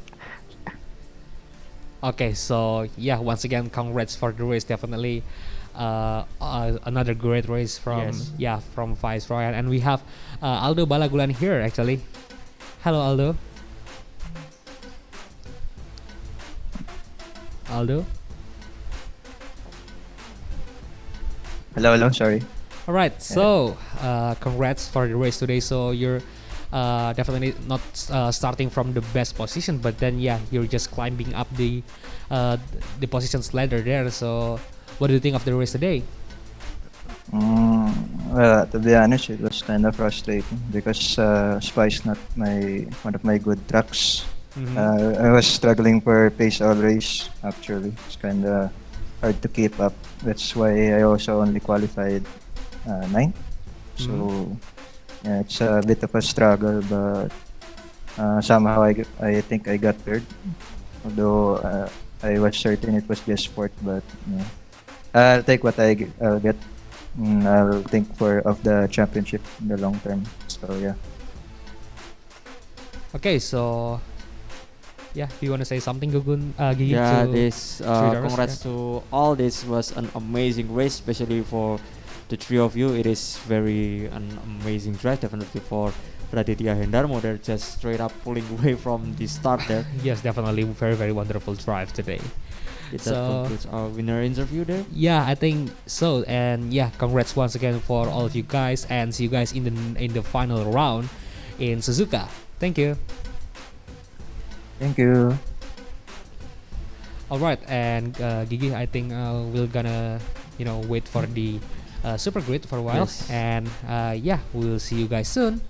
Okay, so yeah, once again, congrats for the race. Definitely another great race from from Faiz Ryan, and we have Aldo Balagulan here actually. Hello, Aldo. Aldo. Hello, sorry. All right, so congrats for the race today. So you're definitely not starting from the best position, but then yeah, you're just climbing up the positions ladder there. So what do you think of the race today? Well, to be honest, it was kind of frustrating because Spa is not one of my good tracks. I was struggling for pace all race. Actually, it's kind of hard to keep up. That's why I also only qualified 9th. So yeah, it's a bit of a struggle, but somehow I think I got third. Although I was certain it was just fourth, but yeah. I'll take what I'll get. I'll think of the championship in the long term. So yeah. Okay, so yeah, do you want to say something, Gugun? Gigi, Yeah, to this congrats to all. This was an amazing race, especially for the three of you. It is an amazing drive, definitely for Raditya Hendarmo. They're just straight up pulling away from the start there. Yes, definitely very, very wonderful drive today. That concludes our winner interview there. Yeah, I think so. And yeah, congrats once again for all of you guys, and see you guys in the final round in Suzuka. Thank you. Thank you. All right, and Gigi, I think we're gonna wait for the super grid for a while, and yeah, we'll see you guys soon.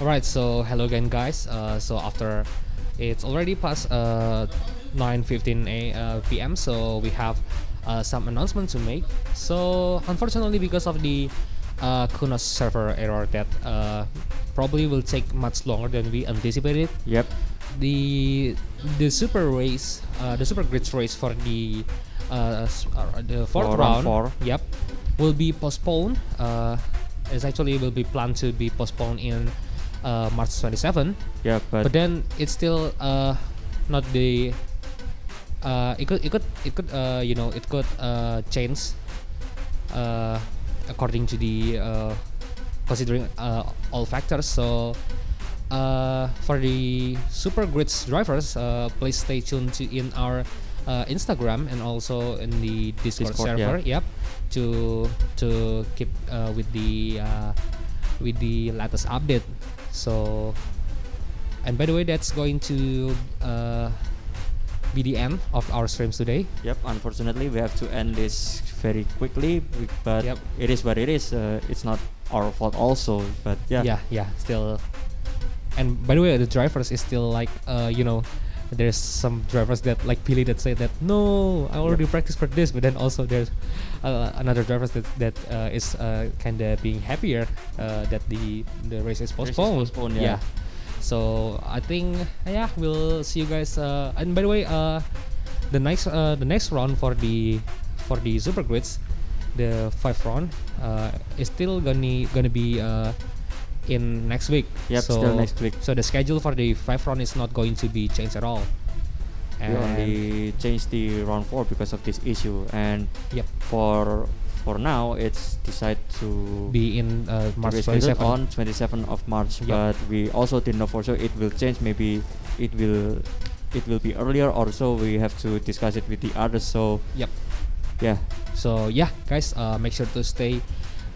Alright, so hello again, guys. So after it's already past 9:15 p.m., so we have some announcement to make. So unfortunately, because of the Kunos server error that probably will take much longer than we anticipated. Yep. The super race, the super grids race for the fourth For round round. four. Yep, will be postponed. It's actually will be planned to be postponed in March 27. Yeah, but then it's still not the. It could it could change according to the considering all factors. So for the super grids drivers, please stay tuned in our Instagram and also in the Discord server. Yeah. Yep, to keep with the latest update. So, and by the way, that's going to be the end of our streams today. Yep, unfortunately we have to end this very quickly, but it is what it is. It's not our fault also, but yeah. Yeah, still. And by the way, the drivers is still like there's some drivers that like Billy that say that no, I already practiced for this, but then also there's another drivers that is kind of being happier that the race is postponed. Yeah. So I think we'll see you guys. And by the way, the next round for the super grids, the 5th round is still gonna be in next week. Yep, so, still next week. So the schedule for the 5th round is not going to be changed at all. We only changed the round 4 because of this issue, and yep. For now it's decided to be in March to be 27 on 27th of March. Yep. But we also didn't know for sure it will change. Maybe it will be earlier, or so we have to discuss it with the others. So yep. Yeah. So yeah, guys, make sure to stay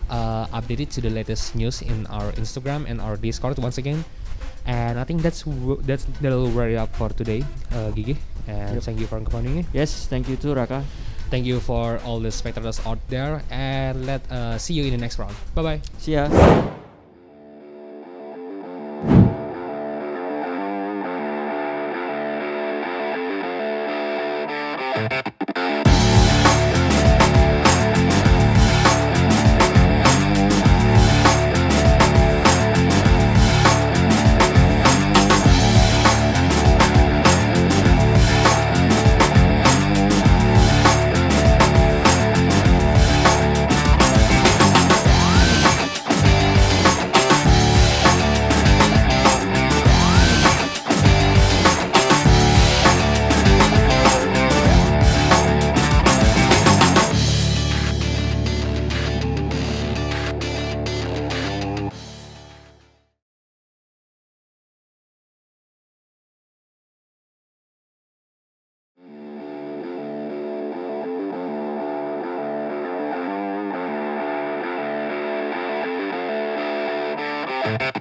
updated to the latest news in our Instagram and our Discord once again. And I think that'll wrap it up for today, Gigi. And thank you for accompanying me. Yes, thank you too, Raka. Thank you for all the spectators out there, and let see you in the next round. Bye bye. See ya. Thank you.